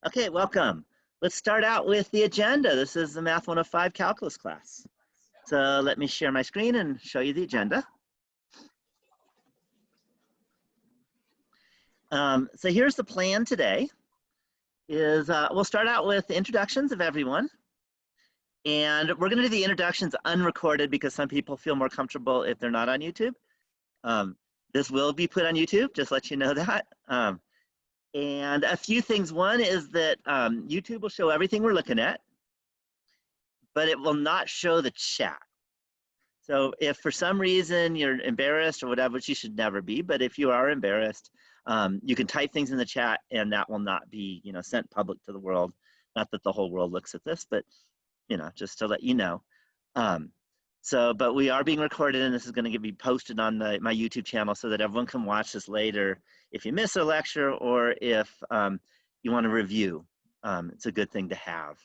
Okay, welcome. Let's start out with the agenda. This is the Math 105 calculus class. So let me share my screen and show you the agenda. So here's the plan today. We'll start out with the introductions of everyone. And we're going to do the introductions unrecorded because some people feel more comfortable if they're not on YouTube. This will be put on YouTube, just let you know that. And a few things. One is that YouTube will show everything we're looking at, but it will not show the chat. So if for some reason you're embarrassed or whatever, which you should never be, but if you are embarrassed, you can type things in the chat and that will not be, sent public to the world. Not that the whole world looks at this, but, just to let you know. But we are being recorded and this is going to be posted on my YouTube channel so that everyone can watch this later if you miss a lecture or if you want to review. It's a good thing to have.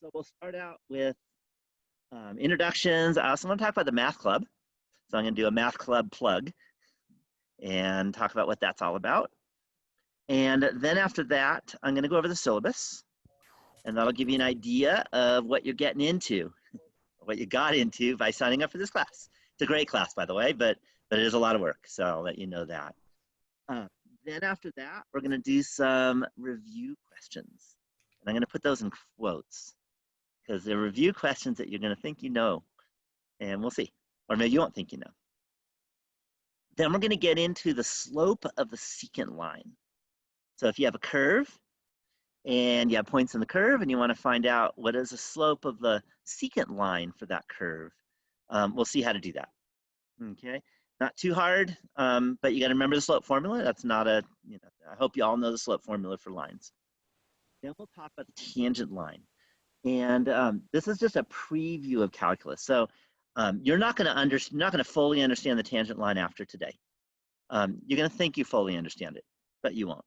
So we'll start out with introductions. I also want to talk about the math club. So I'm going to do a math club plug and talk about what that's all about. And then after that, I'm going to go over the syllabus. And that'll give you an idea of what you're getting into, what you got into by signing up for this class. It's a great class, by the way, but it is a lot of work. So I'll let you know that. Then after that, we're going to do some review questions. And I'm going to put those in quotes because they're review questions that you're going to think you know. And we'll see. Or maybe you won't think you know. Then we're going to get into the slope of the secant line. So if you have a curve and you have points in the curve and you want to find out what is the slope of the secant line for that curve, we'll see how to do that. Okay, not too hard, but you got to remember the slope formula. That's not a, I hope you all know the slope formula for lines. Then we'll talk about the tangent line. And this is just a preview of calculus. So you're not going to fully understand the tangent line after today. You're going to think you fully understand it, but you won't.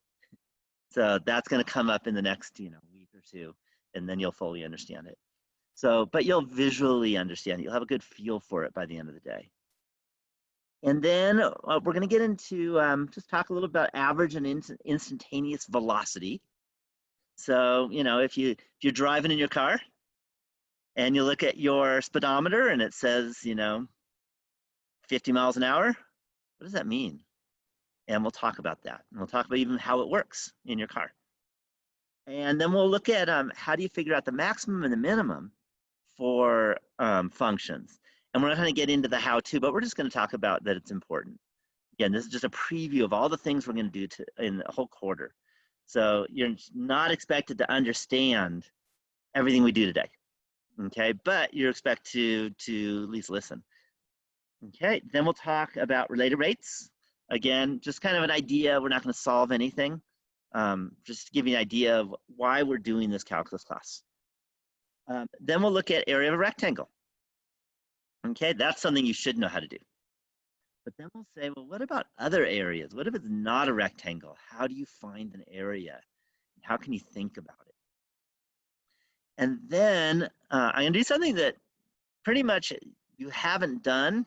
So that's going to come up in the next, week or two, and then you'll fully understand it. So, but you'll visually understand it. You'll have a good feel for it by the end of the day. And then we're going to get into just talk a little about average and instantaneous velocity. So, if you're driving in your car and you look at your speedometer and it says, 50 miles an hour, what does that mean? And we'll talk about that. And we'll talk about even how it works in your car. And then we'll look at how do you figure out the maximum and the minimum for functions. And we're not going to get into the how-to, but we're just going to talk about that it's important. Again, this is just a preview of all the things we're going to do in the whole quarter. So you're not expected to understand everything we do today, okay? But you're expected to at least listen. Okay, then we'll talk about related rates. Again, just kind of an idea. We're not going to solve anything. Just to give you an idea of why we're doing this calculus class. Then we'll look at area of a rectangle. Okay, that's something you should know how to do. But then we'll say, well, what about other areas? What if it's not a rectangle? How do you find an area? How can you think about it? And then I'm going to do something that pretty much you haven't done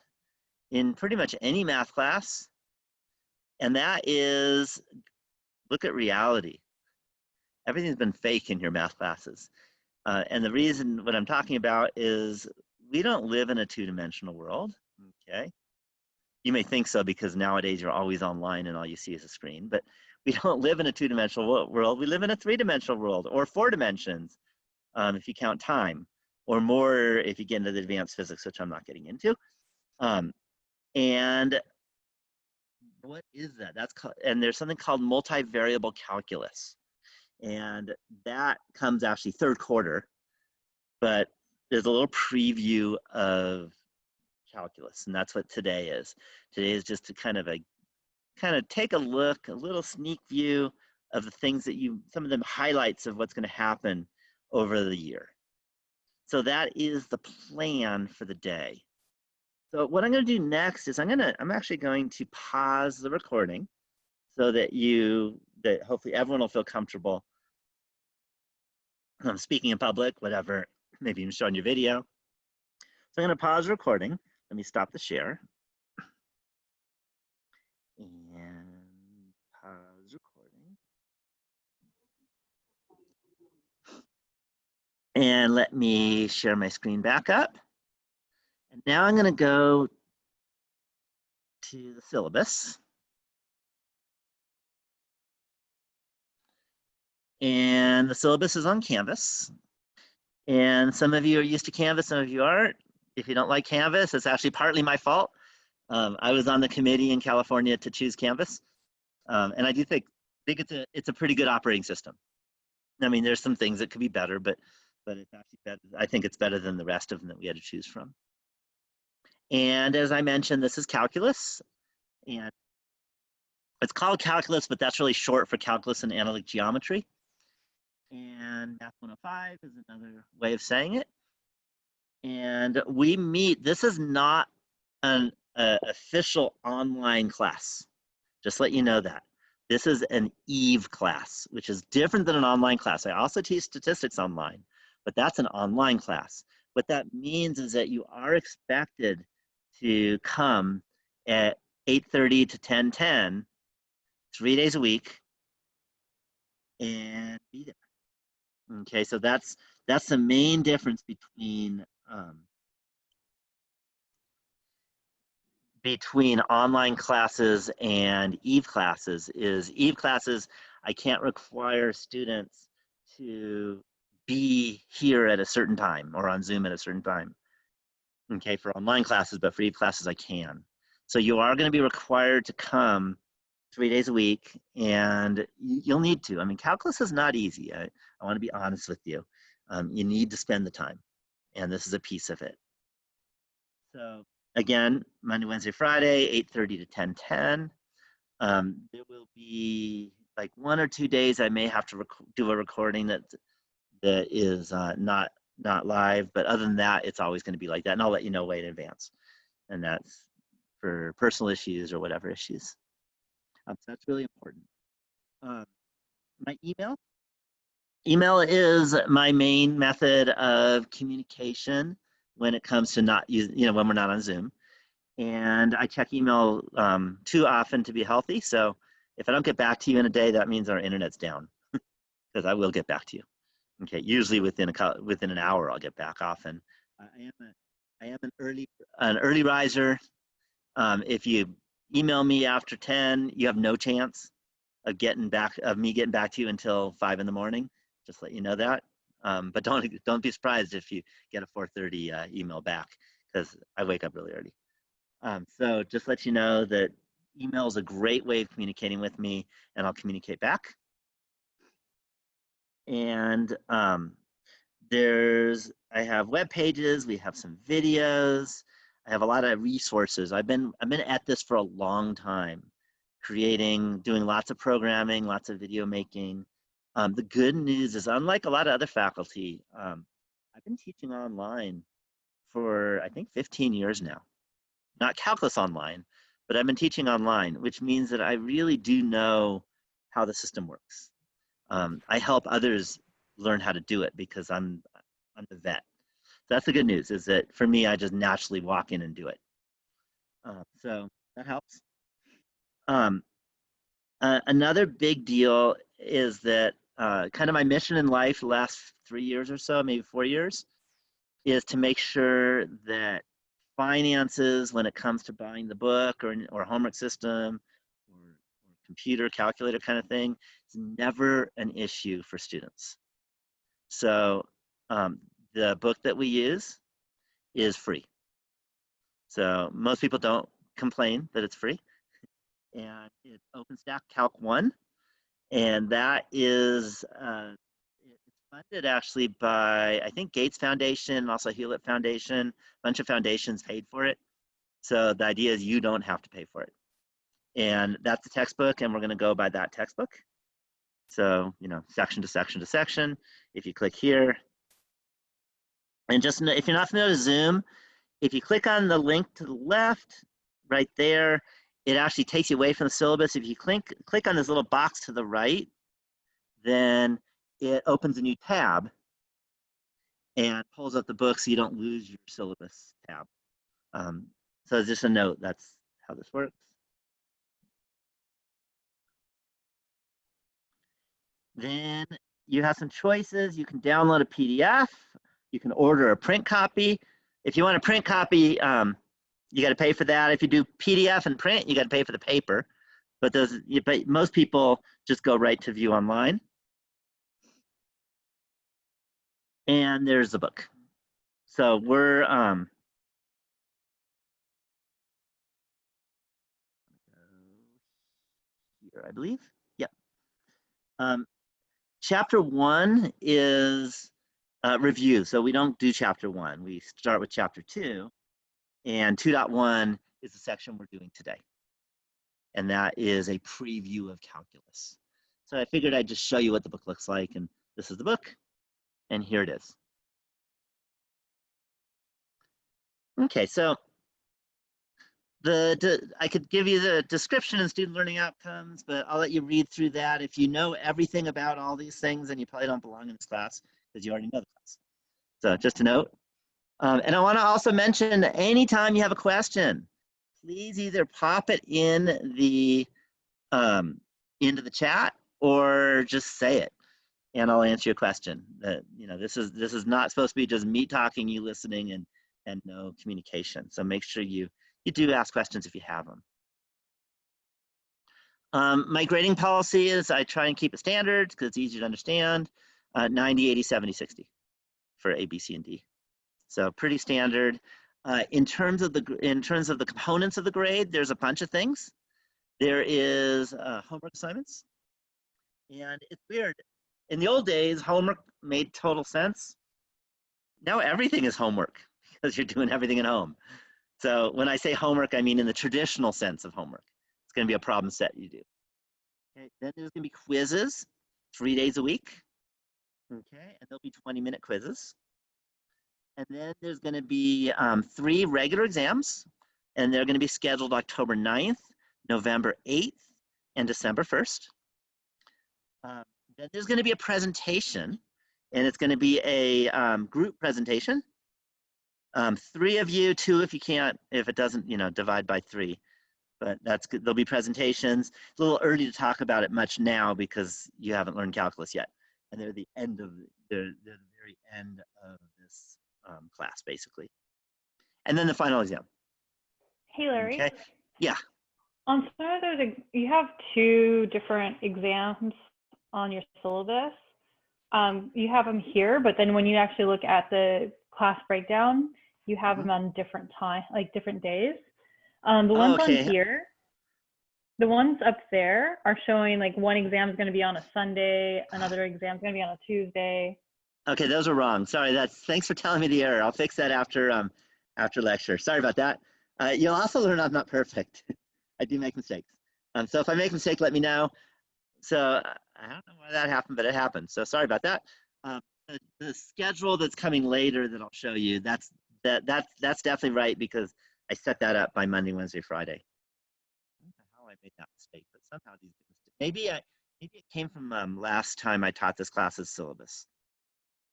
in pretty much any math class. And that is look at reality. Everything's been fake in your math classes. And the reason what I'm talking about is we don't live in a two-dimensional world, okay? You may think so because nowadays you're always online and all you see is a screen, but we don't live in a two-dimensional world. We live in a three-dimensional world or 4 dimensions if you count time, or more if you get into the advanced physics, which I'm not getting into. And what is that? That's called, and there's something called multivariable calculus. And that comes actually third quarter, but there's a little preview of calculus, and that's what today is. Today is just to kind of take a look, a little sneak view of the things that some of the highlights of what's going to happen over the year. So that is the plan for the day. So what I'm going to do next is I'm actually going to pause the recording so that hopefully everyone will feel comfortable speaking in public, whatever, maybe even showing your video. So I'm going to pause the recording. Let me stop the share. And pause recording. And let me share my screen back up. And now I'm going to go to the syllabus. And the syllabus is on Canvas. And some of you are used to Canvas, some of you aren't. If you don't like Canvas, it's actually partly my fault. I was on the committee in California to choose Canvas. And I do think it's a pretty good operating system. I mean, there's some things that could be better, but it's actually better. I think it's better than the rest of them that we had to choose from. And as I mentioned, this is calculus. And it's called calculus, but that's really short for calculus and analytic geometry. And Math 105 is another way of saying it. And we meet, this is not an official online class. Just let you know that. This is an EVE class, which is different than an online class. I also teach statistics online, but that's an online class. What that means is that you are expected to come at 8:30 to 10:10, 3 days a week, and be there. Okay, so that's the main difference between online classes and EVE classes. Is EVE classes, I can't require students to be here at a certain time or on Zoom at a certain time. Okay, for online classes, but for EVE classes, I can. So you are going to be required to come 3 days a week, and you'll need to. I mean, calculus is not easy. I want to be honest with you. You need to spend the time, and this is a piece of it. So again, Monday, Wednesday, Friday, 8:30 to 10:10. There will be like 1 or 2 days I may have to do a recording that is not live, but other than that, it's always going to be like that, and I'll let you know way in advance. And that's for personal issues or whatever issues. So that's really important. My email. Email is my main method of communication when it comes to not using, when we're not on Zoom. And I check email too often to be healthy. So if I don't get back to you in a day, that means our internet's down, because I will get back to you. Okay, usually within an hour, I'll get back. Often, I am an early riser. If you email me after 10, you have no chance of me getting back to you until 5 in the morning. Just let you know that. But don't be surprised if you get a 4:30 email back, because I wake up really early. So just let you know that email is a great way of communicating with me, and I'll communicate back. And I have web pages, we have some videos, I have a lot of resources. I've been at this for a long time, doing lots of programming, lots of video making. The good news is, unlike a lot of other faculty, I've been teaching online for, I think, 15 years now. Not calculus online, but I've been teaching online, which means that I really do know how the system works. I help others learn how to do it because I'm the vet. So that's the good news, is that for me, I just naturally walk in and do it. So that helps. Another big deal is that kind of my mission in life the last 3 years or so, maybe 4 years, is to make sure that finances, when it comes to buying the book or homework system or computer calculator kind of thing, is never an issue for students. So the book that we use is free. So most people don't complain that it's free. And it's OpenStack Calc 1. And that is it's funded actually by, I think, Gates Foundation and also Hewlett Foundation. A bunch of foundations paid for it. So the idea is you don't have to pay for it. And that's the textbook, and we're going to go by that textbook. So, section to section to section. If you click here, and just if you're not familiar with Zoom, if you click on the link to the left, right there, it actually takes you away from the syllabus. If you click on this little box to the right, then it opens a new tab and pulls up the book so you don't lose your syllabus tab. So just a note, that's how this works. Then you have some choices. You can download a PDF. You can order a print copy. If you want a print copy, you got to pay for that. If you do PDF and print, you got to pay for the paper. But most people just go right to view online. And there's the book. So we're here, I believe. Yep. Chapter 1 is review. So we don't do chapter 1. We start with chapter 2. And 2.1 is the section we're doing today. And that is a preview of calculus. So I figured I'd just show you what the book looks like. And this is the book. And here it is. Okay, so I could give you the description and student learning outcomes, but I'll let you read through that. If you know everything about all these things, then you probably don't belong in this class because you already know the class. So just a note. And I want to also mention anytime you have a question, please either pop it in the into the chat or just say it, and I'll answer your question. This is not supposed to be just me talking, you listening, and no communication. So make sure you do ask questions if you have them. My grading policy is I try and keep it standard because it's easy to understand. 90, 80, 70, 60 for A, B, C, and D. So pretty standard. In terms of the components of the grade, there's a bunch of things. There is homework assignments, and it's weird. In the old days, homework made total sense. Now everything is homework because you're doing everything at home. So when I say homework, I mean in the traditional sense of homework. It's going to be a problem set you do. Okay, then there's going to be quizzes 3 days a week. Okay, and there'll be 20-minute quizzes. And then there's going to be 3 regular exams, and they're going to be scheduled October 9th, November 8th, and December 1st. Then there's going to be a presentation, and it's going to be a group presentation. 3 of you, 2 if you can't, if it doesn't, divide by 3. But that's good. There'll be presentations. It's a little early to talk about it much now because you haven't learned calculus yet, and they're the very end of this class, basically. And then the final exam. Hey, Larry. Okay. Yeah. On some of those, you have 2 different exams on your syllabus. You have them here, but then when you actually look at the class breakdown, you have them on different time, like different days. The ones on here, the ones up there are showing like one exam is going to be on a Sunday, another exam is going to be on a Tuesday. Okay, those are wrong. Sorry. Thanks for telling me the error. I'll fix that after lecture. Sorry about that. You'll also learn I'm not perfect. I do make mistakes. So if I make a mistake, let me know. So I don't know why that happened, but it happened. So sorry about that. The schedule that's coming later that I'll show you, that's definitely right because I set that up by Monday, Wednesday, Friday. I don't know how I made that mistake, but somehow these maybe it came from last time I taught this class's syllabus,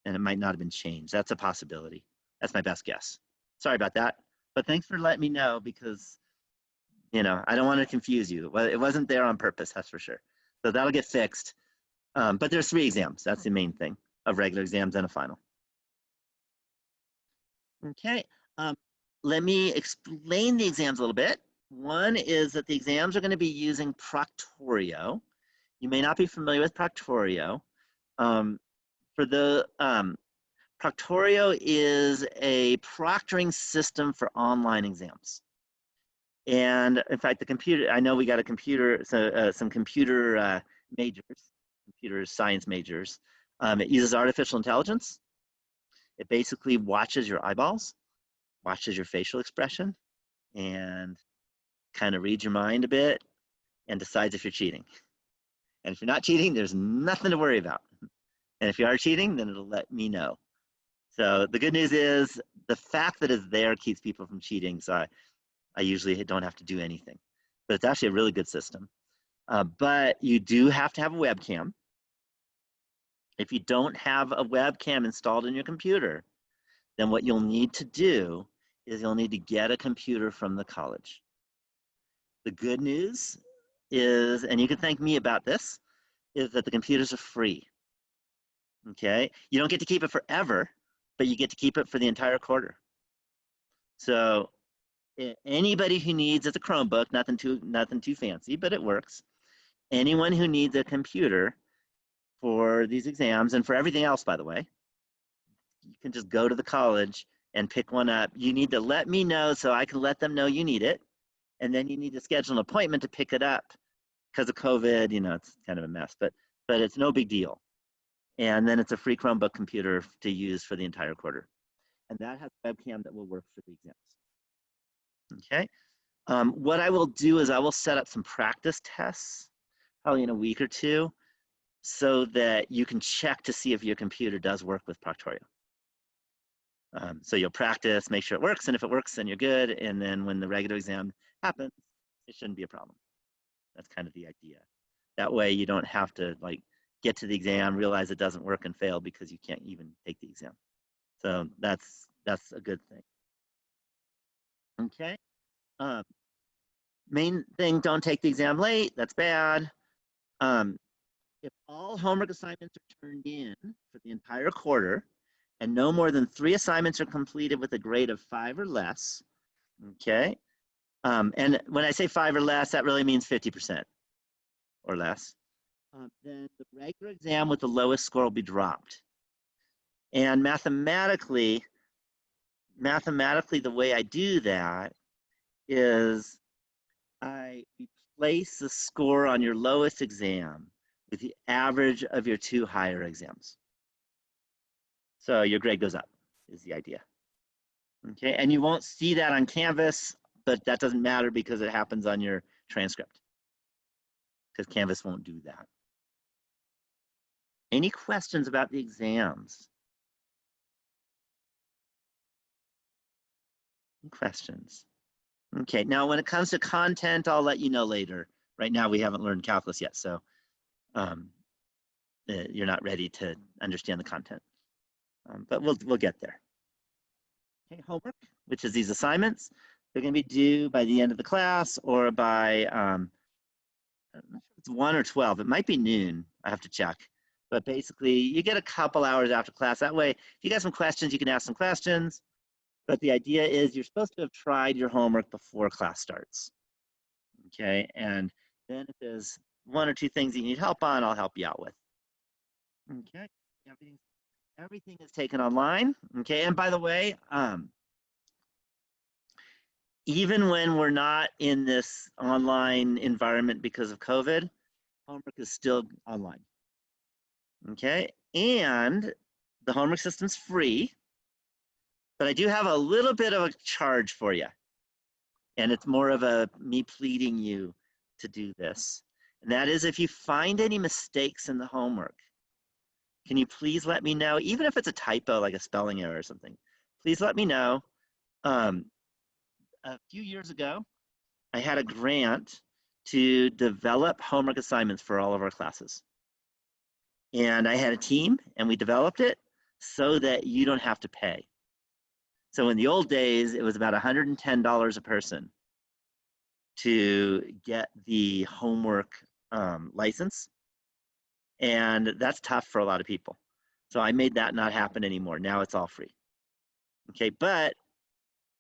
and it might not have been changed. That's a possibility. That's my best guess. Sorry about that, but thanks for letting me know because I don't want to confuse you. Well, it wasn't there on purpose, that's for sure. So that'll get fixed. But there's 3 exams. That's the main thing of regular exams and a final. Okay. Let me explain the exams a little bit. One is that the exams are going to be using Proctorio. You may not be familiar with Proctorio. Proctorio is a proctoring system for online exams. And in fact, I know we got some computer majors, computer science majors. It uses artificial intelligence. It basically watches your eyeballs, watches your facial expression, and kind of reads your mind a bit and decides if you're cheating. And if you're not cheating, there's nothing to worry about. And if you are cheating, then it'll let me know. So the good news is the fact that it's there keeps people from cheating. So I usually don't have to do anything. But it's actually a really good system. But you do have to have a webcam. If you don't have a webcam installed in your computer, then what you'll need to do is you'll need to get a computer from the college. The good news is, and you can thank me about this, is that the computers are free. Okay, you don't get to keep it forever, but you get to keep it for the entire quarter. So anybody who needs, it's a Chromebook, nothing too fancy, but it works. Anyone who needs a computer for these exams and for everything else, by the way, you can just go to the college and pick one up. You need to let me know so I can let them know you need it. And then you need to schedule an appointment to pick it up because of COVID, you know, it's kind of a mess, but it's no big deal. And then it's a free Chromebook computer to use for the entire quarter. And that has a webcam that will work for the exams. Okay. What I will do is I will set up some practice tests, probably in a week or two, so that you can check to see if your computer does work with Proctorio. So you'll practice, make sure it works, and if it works, then you're good. And then when the regular exam happens, it shouldn't be a problem. That's kind of the idea. That way you don't have to like get to the exam, realize it doesn't work, and fail because you can't even take the exam. So that's a good thing. Okay. Main thing, don't take the exam late. That's bad. If all homework assignments are turned in for the entire quarter and no more than 3 assignments are completed with a grade of 5 or less, okay? And when I say 5 or less, that really means 50% or less. Then the regular exam with the lowest score will be dropped. And mathematically, the way I do that is I replace the score on your lowest exam with the average of your 2 higher exams. So your grade goes up, is the idea. Okay, and you won't see that on Canvas, but that doesn't matter because it happens on your transcript, because Canvas won't do that. Any questions about the exams? Any questions? Okay, now when it comes to content, I'll let you know later. Right now we haven't learned calculus yet, so you're not ready to understand the content. But we'll get there. Okay, homework, which is these assignments. They're going to be due by the end of the class or by, I'm not sure if it's 1 or 12. It might be noon. I have to check. But basically, you get a couple hours after class. That way, if you got some questions, you can ask some questions. But the idea is you're supposed to have tried your homework before class starts. Okay, and then if there's 1 or 2 things you need help on, I'll help you out with. Okay, everything is taken online. Okay, and by the way, even when we're not in this online environment because of COVID, homework is still online. Okay, and the homework system's free, but I do have a little bit of a charge for you. And it's more of me pleading you to do this. And that is, if you find any mistakes in the homework, can you please let me know, even if it's a typo, like a spelling error or something, please let me know. A few years ago, I had a grant to develop homework assignments for all of our classes. And I had a team and we developed it so that you don't have to pay. So in the old days, it was about $110 a person to get the homework license. And that's tough for a lot of people. So I made that not happen anymore. Now it's all free. Okay, but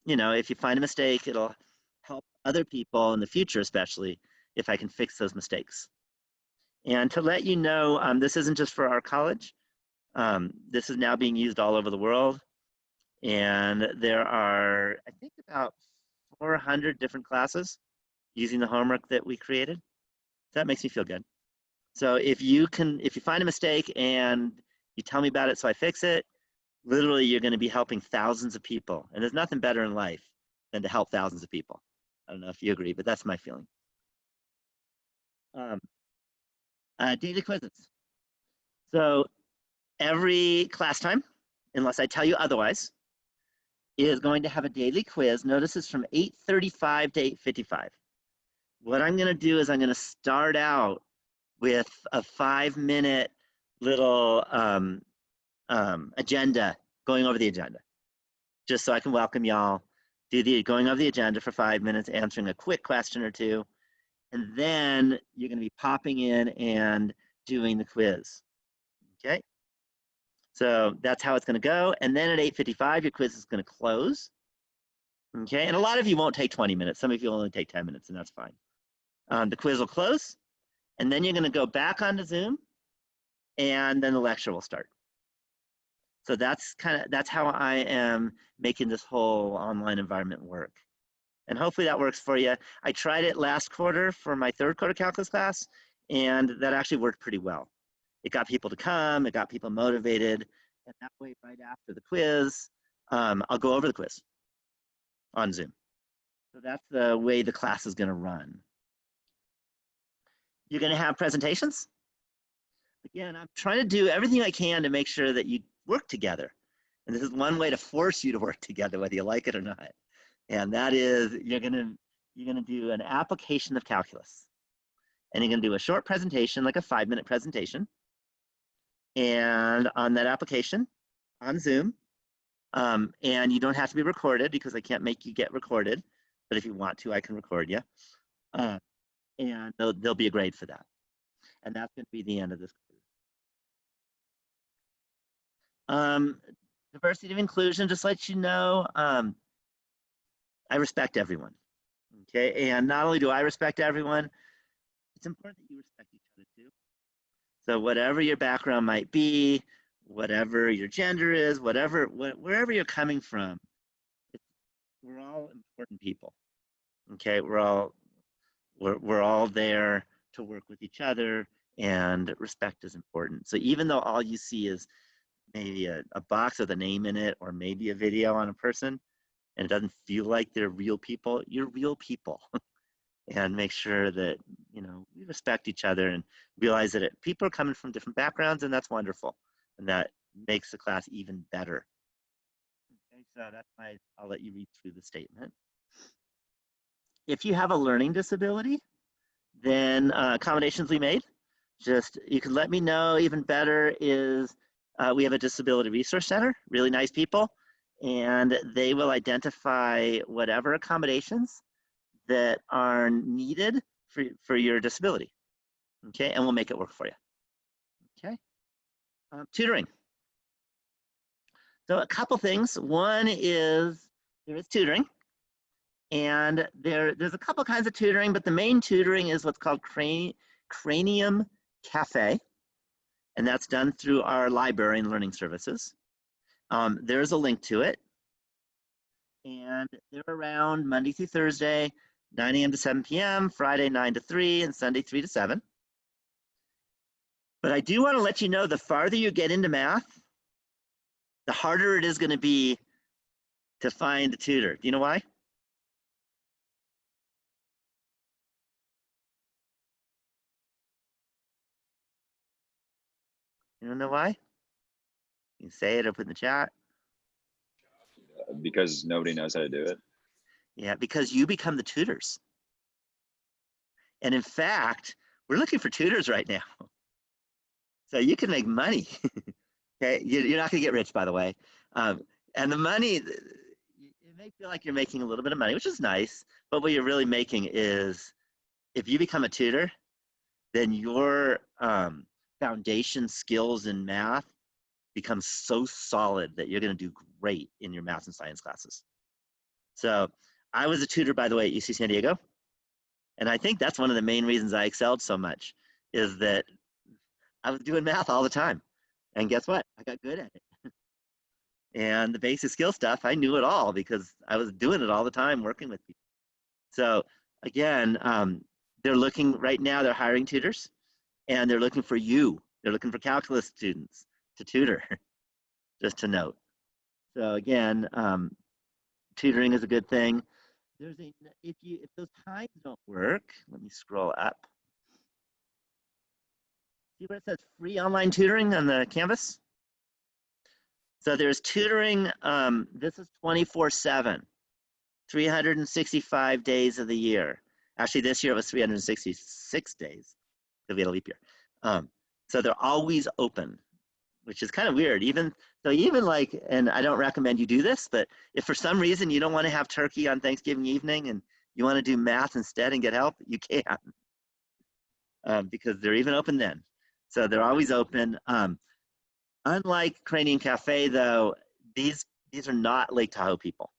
you know, if you find a mistake, it'll help other people in the future, especially if I can fix those mistakes. And to let you know, this isn't just for our college. This is now being used all over the world. And there are, I think, about 400 different classes using the homework that we created. That makes me feel good. So if you find a mistake and you tell me about it so I fix it, literally you're going to be helping thousands of people. And there's nothing better in life than to help thousands of people. I don't know if you agree, but that's my feeling. Daily quizzes. So every class time, unless I tell you otherwise, is going to have a daily quiz. Notice it's from 8:35 to 8:55. What I'm going to do is I'm going to start out with a 5-minute little agenda, going over the agenda, just so I can welcome y'all, going over the agenda for 5 minutes, answering a quick question or two, and then you're going to be popping in and doing the quiz. Okay? So that's how it's going to go. And then at 8:55, your quiz is going to close. Okay, and a lot of you won't take 20 minutes. Some of you will only take 10 minutes, and that's fine. The quiz will close, and then you're going to go back onto Zoom, and then the lecture will start. So that's how I am making this whole online environment work. And hopefully that works for you. I tried it last quarter for my third quarter calculus class, and that actually worked pretty well. It got people to come, it got people motivated, and that way right after the quiz, I'll go over the quiz on Zoom. So that's the way the class is going to run. You're going to have presentations. Again, I'm trying to do everything I can to make sure that you work together. And this is one way to force you to work together, whether you like it or not. And that is you're gonna do an application of calculus. And you're gonna do a short presentation, like a 5-minute presentation. And on that application, on Zoom, and you don't have to be recorded because I can't make you get recorded. But if you want to, I can record you. And there'll be a grade for that. And that's gonna be the end of this course. Diversity and inclusion, just let you know, I respect everyone, okay? And not only do I respect everyone, it's important that you respect each other too. So whatever your background might be, whatever your gender is, wherever you're coming from, we're all important people, okay? We're all there to work with each other, and respect is important. So even though all you see is maybe a box with a name in it, or maybe a video on a person, and it doesn't feel like they're real people, you're real people. And make sure that, we respect each other and realize that people are coming from different backgrounds, and that's wonderful. And that makes the class even better. Okay, so I'll let you read through the statement. If you have a learning disability, then accommodations we made, you can let me know. Even better is we have a disability resource center, really nice people, and they will identify whatever accommodations that are needed for your disability, okay? And we'll make it work for you, okay? Tutoring. So a couple things. One is there is tutoring, and there's a couple kinds of tutoring, but the main tutoring is what's called Cranium Cafe, and that's done through our library and learning services. There's a link to it, and they're around Monday through Thursday, 9 a.m. to 7 p.m., Friday 9 to 3, and Sunday 3 to 7. But I do want to let you know, the farther you get into math, the harder it is going to be to find a tutor. Do you know why? You don't know why? You can say it or put in the chat. Because nobody knows how to do it. Yeah, because you become the tutors. And in fact, we're looking for tutors right now. So you can make money. Okay, you're not gonna get rich, by the way. And the money, it may feel like you're making a little bit of money, which is nice, but what you're really making is, if you become a tutor, then your foundation skills in math become so solid that you're gonna do great in your math and science classes. So I was a tutor, by the way, at UC San Diego. And I think that's one of the main reasons I excelled so much, is that I was doing math all the time. And guess what? I got good at it. And the basic skill stuff, I knew it all because I was doing it all the time, working with people. So again, they're looking right now, they're hiring tutors, and they're looking for you. They're looking for calculus students to tutor, just to note. So again, tutoring is a good thing. If those times don't work, let me scroll up. See where it says free online tutoring on the canvas? So there's tutoring, this is 24/7, 365 days of the year. Actually, this year it was 366 days, because we had a leap year. So they're always open, which is kind of weird. Even like, and I don't recommend you do this, but if for some reason you don't want to have turkey on Thanksgiving evening and you want to do math instead and get help, you can, because they're even open then. So they're always open. Unlike Cranium Cafe, though, these are not Lake Tahoe people.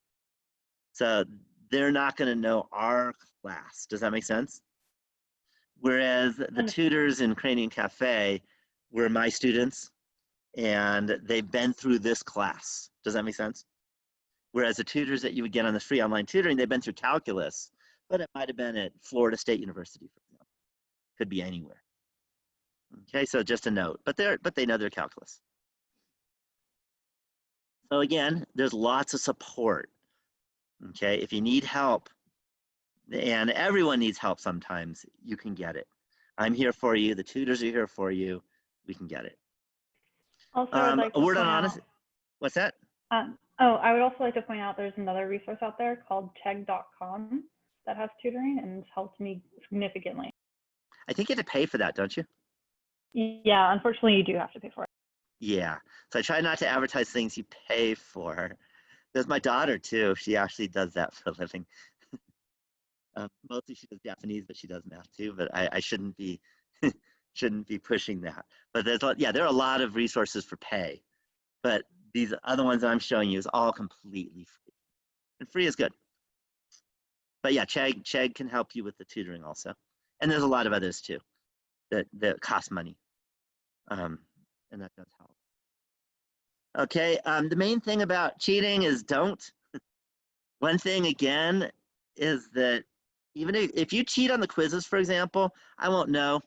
So they're not going to know our class. Does that make sense? Whereas the tutors in Cranium Cafe were my students, and they've been through this class. Does that make sense? Whereas the tutors that you would get on the free online tutoring, they've been through calculus, but it might have been at Florida State University, for example. Could be anywhere. Okay, so just a note, but they know their calculus. So again, there's lots of support. Okay, if you need help, and everyone needs help sometimes, you can get it. I'm here for you. The tutors are here for you. We can get it. Also, I'd like a to word on point out, honesty. What's that? I would also like to point out there's another resource out there called chegg.com that has tutoring and it's helped me significantly. I think you have to pay for that, don't you? Yeah, unfortunately, you do have to pay for it. Yeah. So I try not to advertise things you pay for. There's my daughter too. She actually does that for a living. Mostly she does Japanese, but she does math too. But I shouldn't be shouldn't be pushing that. But there are a lot of resources for pay. But these other ones that I'm showing you is all completely free. And free is good. But yeah, Chegg can help you with the tutoring also. And there's a lot of others too that cost money. And that does help. Okay, the main thing about cheating is don't. One thing again is that even if you cheat on the quizzes, for example, I won't know.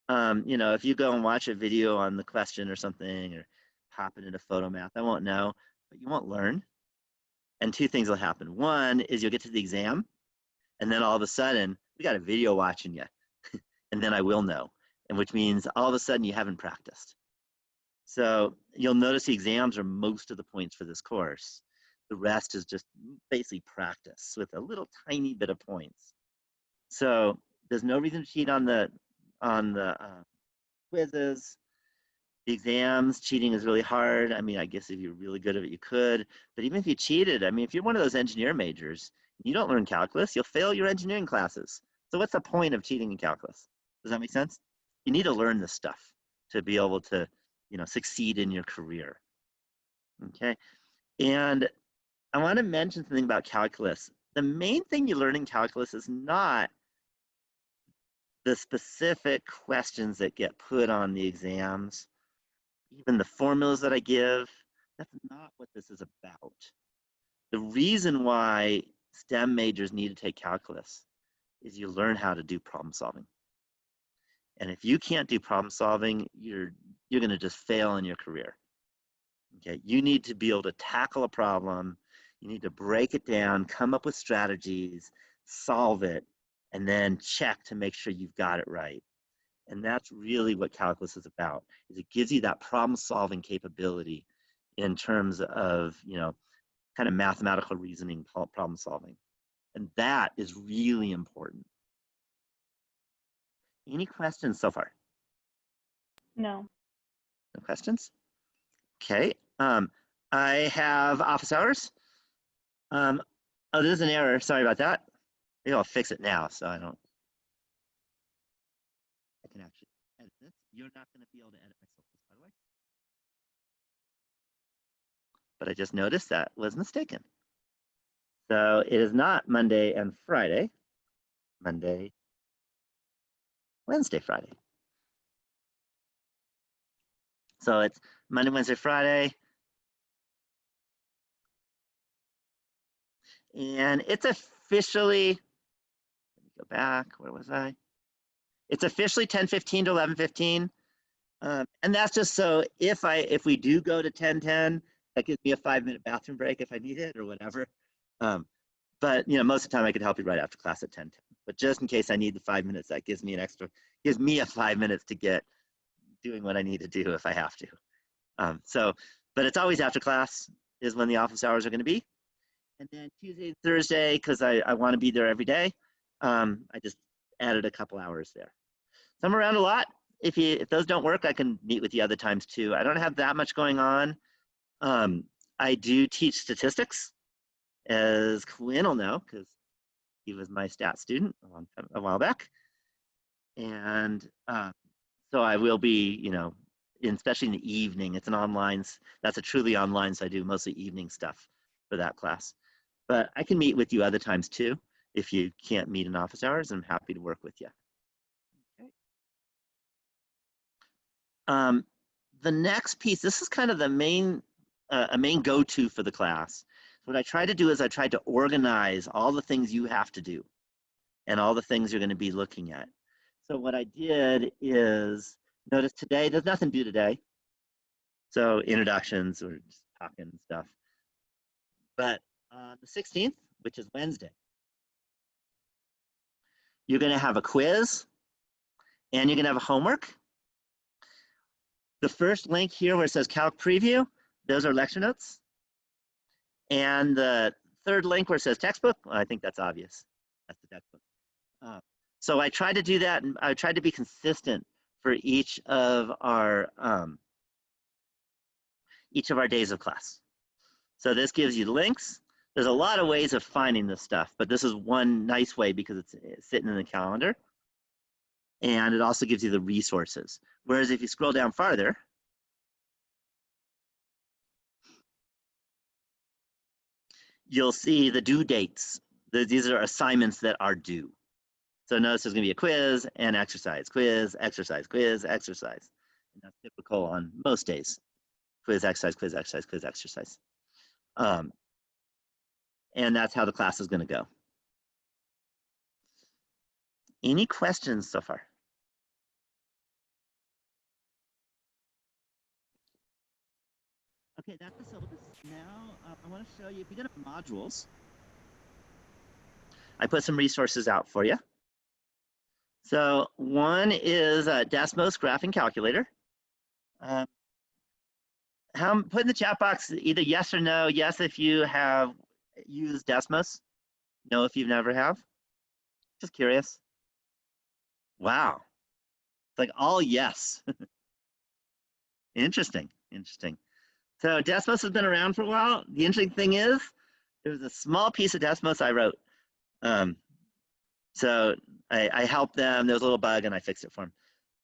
You know, if you go and watch a video on the question or something, or pop it into PhotoMath, I won't know, but you won't learn. And two things will happen. One is you'll get to the exam, and then all of a sudden, we got a video watching you, and then I will know, and which means all of a sudden you haven't practiced. So you'll notice the exams are most of the points for this course. The rest is just basically practice with a little tiny bit of points. So there's no reason to cheat on the quizzes. The exams, cheating is really hard. I mean, I guess if you're really good at it, you could. But even if you cheated, I mean, if you're one of those engineer majors, you don't learn calculus, you'll fail your engineering classes. So what's the point of cheating in calculus? Does that make sense? You need to learn this stuff to be able to, you know, succeed in your career. Okay. And I want to mention something about calculus. The main thing you learn in calculus is not the specific questions that get put on the exams, even the formulas that I give. That's not what this is about. The reason why STEM majors need to take calculus is you learn how to do problem solving. And if you can't do problem solving, you're going to just fail in your career. Okay, you need to be able to tackle a problem. You need to break it down, come up with strategies, solve it, and then check to make sure you've got it right. And that's really what calculus is about, is it gives you that problem-solving capability in terms of, you know, kind of mathematical reasoning, problem solving. And that is really important. Any questions so far? No. No questions? Okay. I have office hours. Oh, there's an error. Sorry about that. Maybe I'll fix it now so I don't. I can actually edit this. You're not going to be able to edit my Syllabus, by the way. But I just noticed that was mistaken. So it is not Monday and Friday. Monday, Wednesday, Friday. So it's Monday, Wednesday, Friday. And it's officially, let me go back, where was I? It's officially 10:15 to 11:15. And that's just so if we do go to 10:10, that gives me a 5-minute bathroom break if I need it or whatever. But you know, most of the time I could help you right after class at 10:10. But just in case I need the 5 minutes, that gives me a 5 minutes to get doing what I need to do if I have to. But it's always after class is when the office hours are going to be. And then Tuesday and Thursday, because I want to be there every day, I just added a couple hours there. So I'm around a lot. If those don't work, I can meet with you other times too. I don't have that much going on. I do teach statistics, as Quinn will know, because he was my stat student a while back. And so I will be, you know, especially in the evening. It's an online, that's a truly online, so I do mostly evening stuff for that class. But I can meet with you other times too. If you can't meet in office hours, I'm happy to work with you. Okay. The next piece, this is kind of the main, a main go-to for the class. What I try to do is I tried to organize all the things you have to do and all the things you're going to be looking at. So what I did is, notice today, there's nothing to do today. So introductions or just talking and stuff. But on the 16th, which is Wednesday, you're going to have a quiz and you're going to have a homework. The first link here where it says Calc Preview, those are lecture notes. And the third link where it says textbook, well, I think that's obvious. That's the textbook. So I tried to do that, and I tried to be consistent for each of our days of class. So this gives you the links. There's a lot of ways of finding this stuff, but this is one nice way because it's sitting in the calendar. And it also gives you the resources. Whereas if you scroll down farther, you'll see the due dates. These are assignments that are due. So notice there's going to be a quiz and exercise, quiz, exercise, quiz, exercise. And that's typical on most days. Quiz, exercise, quiz, exercise, quiz, exercise. And that's how the class is going to go. Any questions so far? Okay, that's the syllabus. Now I want to show you, if you go to modules, I put some resources out for you. So one is Desmos Graphing Calculator. Put in the chat box either yes or no. Yes if you have used Desmos. No if you've never have. Just curious. Wow. It's like all yes. Interesting, interesting. So Desmos has been around for a while. The interesting thing is, there was a small piece of Desmos I wrote. So I helped them. There was a little bug and I fixed it for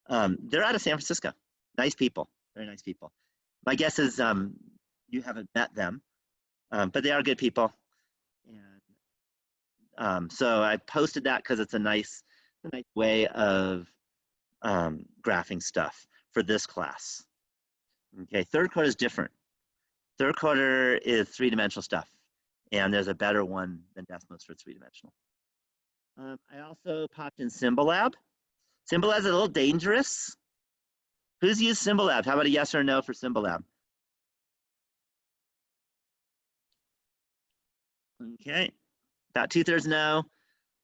them. They're out of San Francisco. Nice people, very nice people. My guess is you haven't met them, but they are good people. And so I posted that because it's a nice way of graphing stuff for this class. Okay, third quarter is different. Third quarter is three-dimensional stuff, and there's a better one than Desmos for three-dimensional. I also popped in Symbolab. Symbolab is a little dangerous. Who's used Symbolab? How about a yes or a no for Symbolab? Okay, about 2/3 no.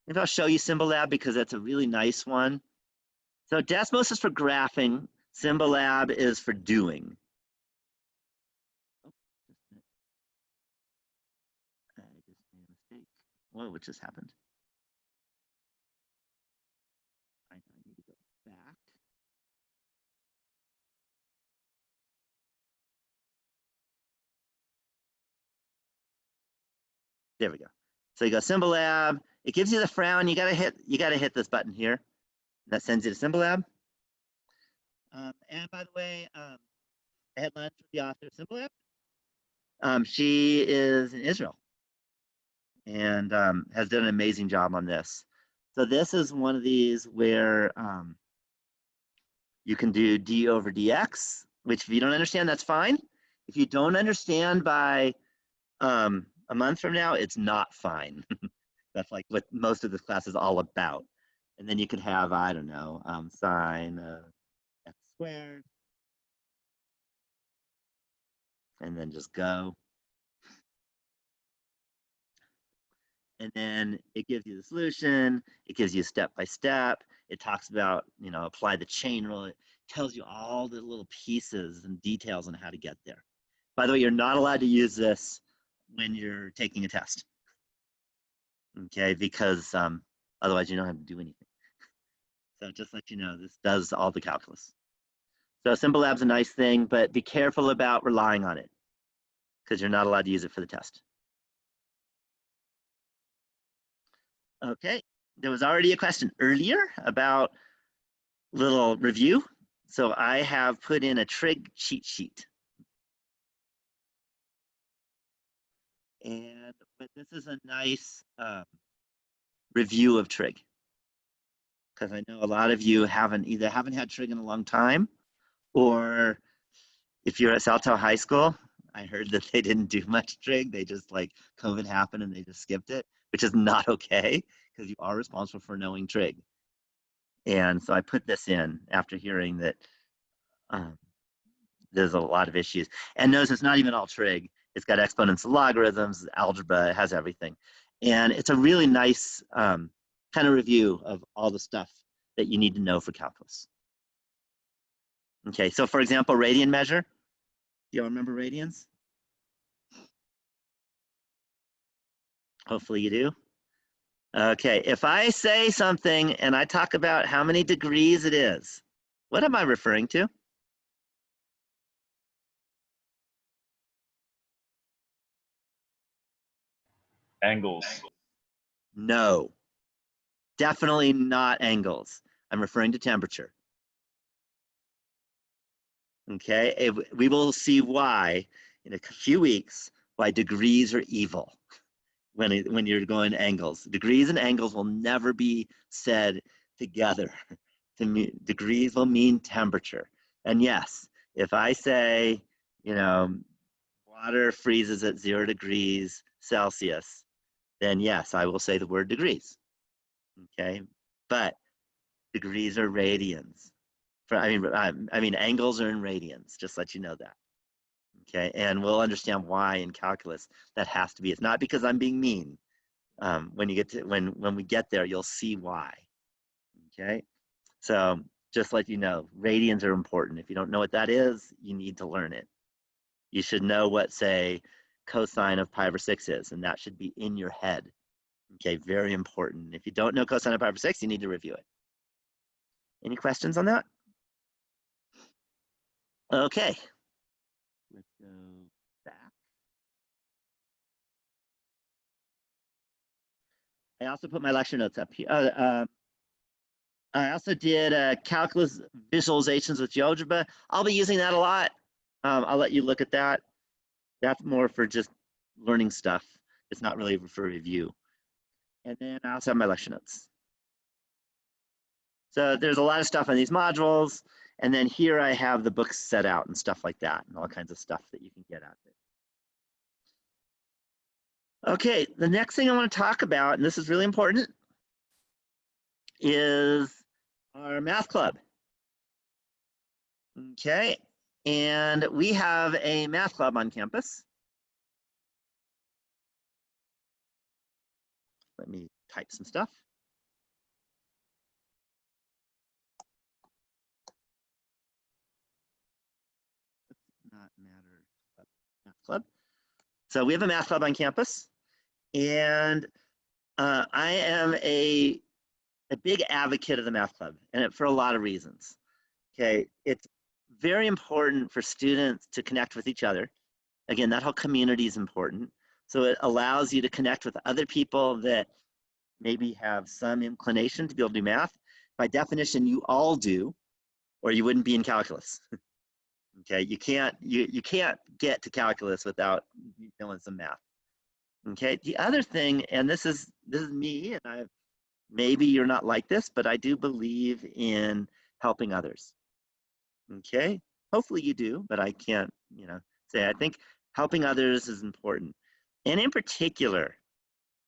Maybe I'll show you Symbolab because that's a really nice one. So Desmos is for graphing. Symbolab is for doing. I just made a mistake. Whoa, what just happened? I need to go back. There we go. So you go Symbolab. It gives you the frown. You gotta hit this button here. That sends you to Symbolab. And by the way, I had lunch with the author of Symbolab. She is in Israel and has done an amazing job on this. So this is one of these where you can do d over dx, which if you don't understand, that's fine. If you don't understand by a month from now, it's not fine. That's like what most of this class is all about. And then you could have, I don't know, sine x squared. And then just go. And then it gives you the solution. It gives you step by step. It talks about, apply the chain rule. It tells you all the little pieces and details on how to get there. By the way, you're not allowed to use this when you're taking a test. Okay, because otherwise you don't have to do anything. So just let you know, this does all the calculus. So Symbolab's a nice thing, but be careful about relying on it because you're not allowed to use it for the test. Okay, there was already a question earlier about little review. So I have put in a trig cheat sheet. But this is a nice review of trig, because I know a lot of you either haven't had trig in a long time, or if you're at Salto High School, I heard that they didn't do much trig. They just like COVID happened and they just skipped it, which is not okay because you are responsible for knowing trig. And so I put this in after hearing that there's a lot of issues. And notice it's not even all trig. It's got exponents and logarithms, algebra, it has everything. And it's a really nice kind of review of all the stuff that you need to know for calculus. Okay, so for example, radian measure. Do you all remember radians? Hopefully you do. Okay, if I say something and I talk about how many degrees it is, what am I referring to? Angles. No, definitely not angles. I'm referring to temperature. Okay, we will see why in a few weeks, why degrees are evil when you're going angles. Degrees and angles will never be said together. Degrees will mean temperature. And yes, if I say, water freezes at 0 degrees Celsius, then yes, I will say the word degrees. Okay, but degrees are radians. I mean, angles are in radians, just let you know that. Okay, and we'll understand why in calculus that has to be. It's not because I'm being mean. When we get there, you'll see why. Okay, so just let you know, radians are important. If you don't know what that is, you need to learn it. You should know what, say, cosine of pi over 6 is, and that should be in your head. Okay, very important. If you don't know cosine of pi over 6, you need to review it. Any questions on that? Okay, let's go back. I also put my lecture notes up here. I also did calculus visualizations with GeoGebra. I'll be using that a lot. I'll let you look at that. That's more for just learning stuff. It's not really for review. And then I also have my lecture notes. So there's a lot of stuff on these modules. And then here I have the books set out and stuff like that, and all kinds of stuff that you can get out of it. Okay, the next thing I want to talk about, and this is really important, is our math club. Okay, and we have a math club on campus. Let me type some stuff. Not matter math club. So we have a math club on campus, and I am a big advocate of the math club, and for a lot of reasons. Okay, it's very important for students to connect with each other. Again, that whole community is important. So it allows you to connect with other people that maybe have some inclination to be able to do math. By definition, you all do, or you wouldn't be in calculus. Okay, you can't get to calculus without knowing some math. Okay, the other thing, and this is me, and maybe you're not like this, but I do believe in helping others. Okay, hopefully you do, but I can't, say. I think helping others is important. And in particular,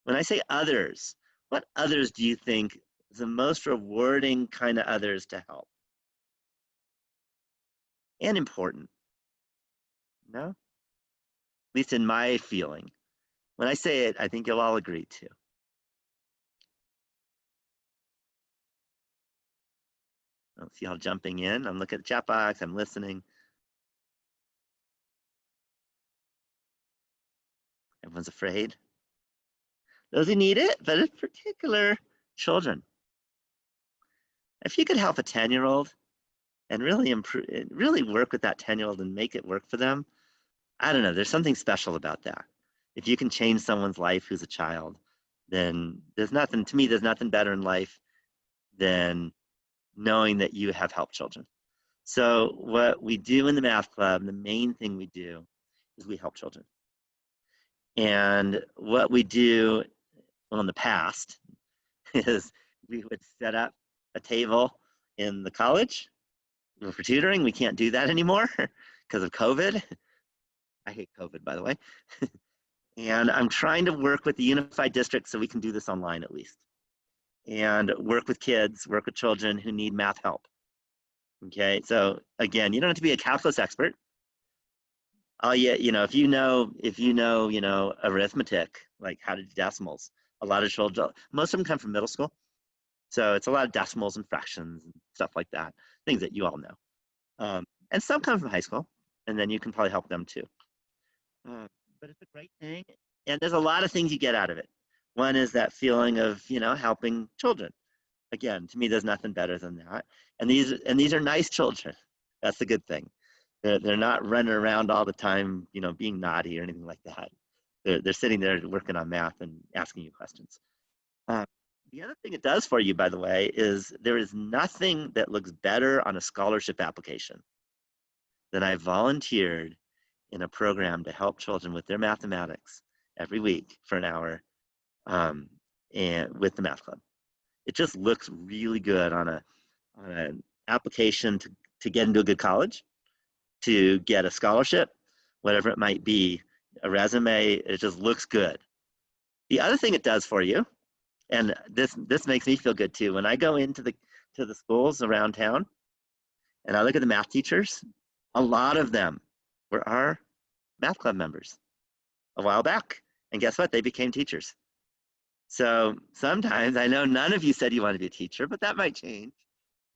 when I say others, what others do you think is the most rewarding kind of others to help? And important? No? At least in my feeling. When I say it, I think you'll all agree too. I don't see y'all jumping in. I'm looking at the chat box, I'm listening. Everyone's afraid. Those who need it, but in particular, children. If you could help a 10-year-old and really work with that 10-year-old and make it work for them, I don't know, there's something special about that. If you can change someone's life who's a child, then there's nothing better in life than knowing that you have helped children. So what we do in the math club, the main thing we do is we help children. And what we do, well, in the past, is we would set up a table in the college for tutoring. We can't do that anymore because of COVID. I hate COVID, by the way. And I'm trying to work with the unified district so we can do this online at least. And work with kids, work with children who need math help. Okay, so again, you don't have to be a calculus expert. If you know, arithmetic, like how to do decimals, a lot of children, most of them come from middle school. So it's a lot of decimals and fractions and stuff like that, things that you all know. And some come from high school, and then you can probably help them too. But it's a great thing, and there's a lot of things you get out of it. One is that feeling of, helping children. Again, to me, there's nothing better than that. And these are nice children. That's the good thing. They're not running around all the time, being naughty or anything like that. They're sitting there working on math and asking you questions. The other thing it does for you, by the way, is there is nothing that looks better on a scholarship application than I volunteered in a program to help children with their mathematics every week for an hour, and with the math club. It just looks really good on an application to get into a good college, to get a scholarship, whatever it might be, a resume. It just looks good. The other thing it does for you, and this makes me feel good too, when I go into the schools around town and I look at the math teachers, a lot of them were our math club members a while back. And guess what? They became teachers. So sometimes, I know none of you said you want to be a teacher, but that might change.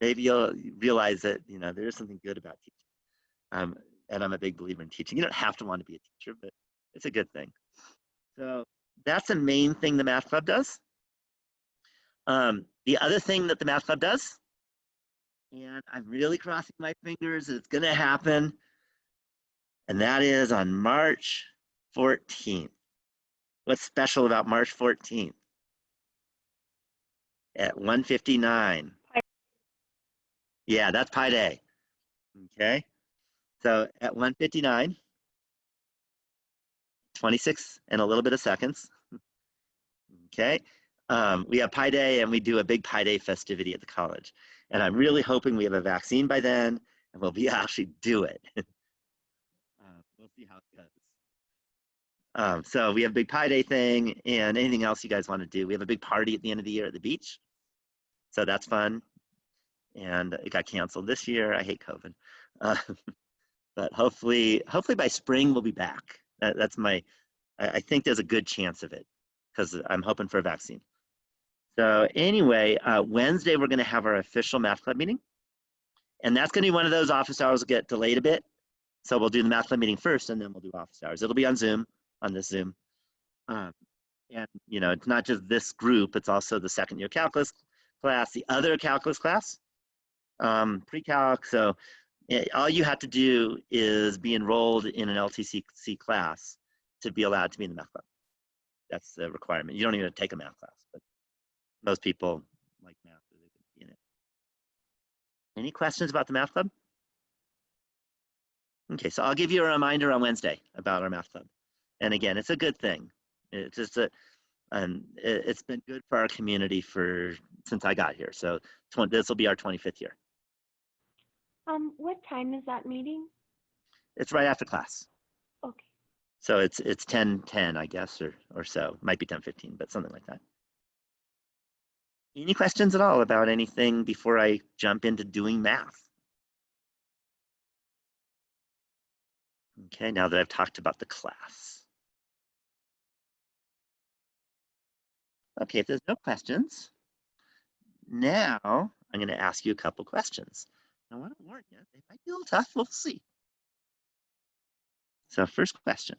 Maybe you'll realize that, there is something good about teaching. And I'm a big believer in teaching. You don't have to want to be a teacher, but it's a good thing. So that's the main thing the math club does. The other thing that the math club does, and I'm really crossing my fingers, it's going to happen, and that is on March 14th. What's special about March 14th? At 1:59. Yeah, that's Pi Day. Okay. So at 1:59, 26 and a little bit of seconds. Okay. We have Pi Day, and we do a big Pi Day festivity at the college. And I'm really hoping we have a vaccine by then and we'll be actually do it. We'll see how it goes. So we have a big Pi Day thing, and anything else you guys want to do. We have a big party at the end of the year at the beach. So that's fun. And it got canceled this year. I hate COVID. But hopefully by spring we'll be back. I think there's a good chance of it because I'm hoping for a vaccine. So anyway, Wednesday we're going to have our official math club meeting. And that's going to be one of those office hours that get delayed a bit. So we'll do the math club meeting first, and then we'll do office hours. It'll be on Zoom, on this Zoom. And it's not just this group, it's also the second year calculus class, the other calculus class, pre-calc. So all you have to do is be enrolled in an LTCC class to be allowed to be in the math club. That's the requirement. You don't even take a math class, but most people like math, so they could be in it. Any questions about the math club? Okay, so I'll give you a reminder on Wednesday about our math club. And again, it's a good thing. It's just it's been good for our community since I got here. So this will be our 25th year. What time is that meeting? It's right after class. Okay. So it's 10:10, I guess, or so. Might be 10:15, but something like that. Any questions at all about anything before I jump into doing math? Okay, now that I've talked about the class. Okay, if there's no questions, now I'm going to ask you a couple questions. I want to warn you, they might be a little tough. We'll see. So first question.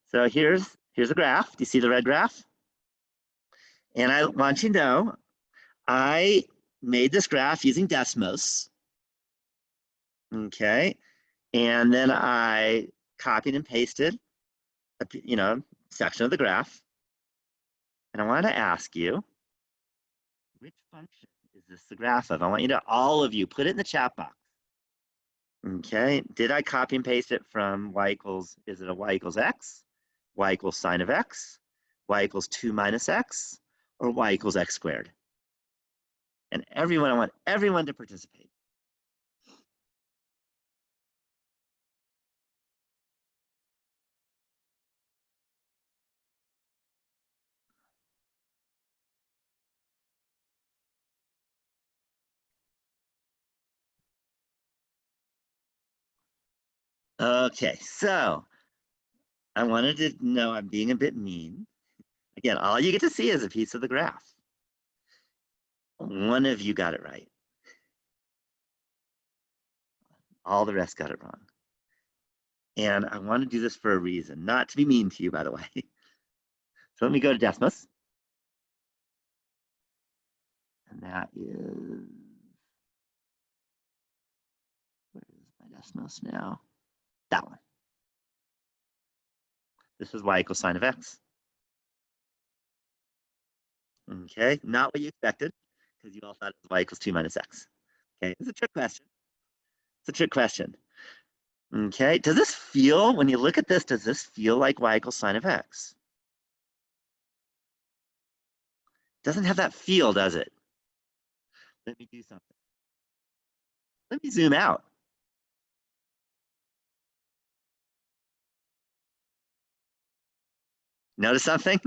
So here's a graph. Do you see the red graph? And I want you to know, I made this graph using Desmos. Okay. And then I copied and pasted a section of the graph. And I want to ask you, which function is this the graph of? I want you to, all of you, put it in the chat box. Okay, did I copy and paste it from y equals, is it a y equals x, y equals sine of x, y equals 2 minus x, or y equals x squared? And everyone, I want everyone to participate. Okay, so I wanted to know I'm being a bit mean. Again, all you get to see is a piece of the graph. One of you got it right. All the rest got it wrong. And I want to do this for a reason, not to be mean to you, by the way. So let me go to Desmos. And that is, where is my Desmos now? That one. This is y equals sine of x. Okay, not what you expected, because you all thought it was y equals 2 minus x. Okay, it's a trick question. It's a trick question. Okay, does this feel, when you look at this, does this feel like y equals sine of x? Doesn't have that feel, does it? Let me do something. Let me zoom out. Notice something?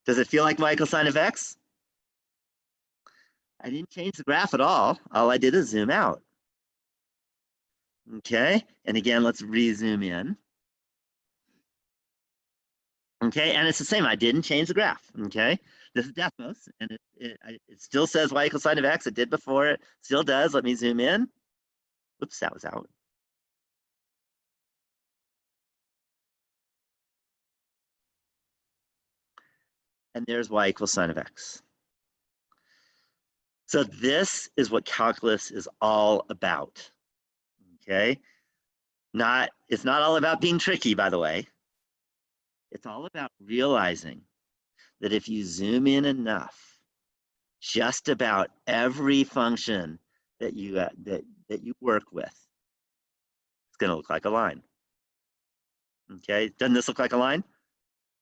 Does it feel like y equals sine of x? I didn't change the graph at all. All I did is zoom out. Okay, and again, let's re-zoom in. Okay, and it's the same. I didn't change the graph. Okay, this is Desmos, and it still says y equals sine of x. It did before. It still does. Let me zoom in. Oops, that was out. And there's y equals sine of x. So this is what calculus is all about. Okay, it's not all about being tricky, by the way. It's all about realizing that if you zoom in enough, just about every function that you work with, it's going to look like a line. Okay, doesn't this look like a line?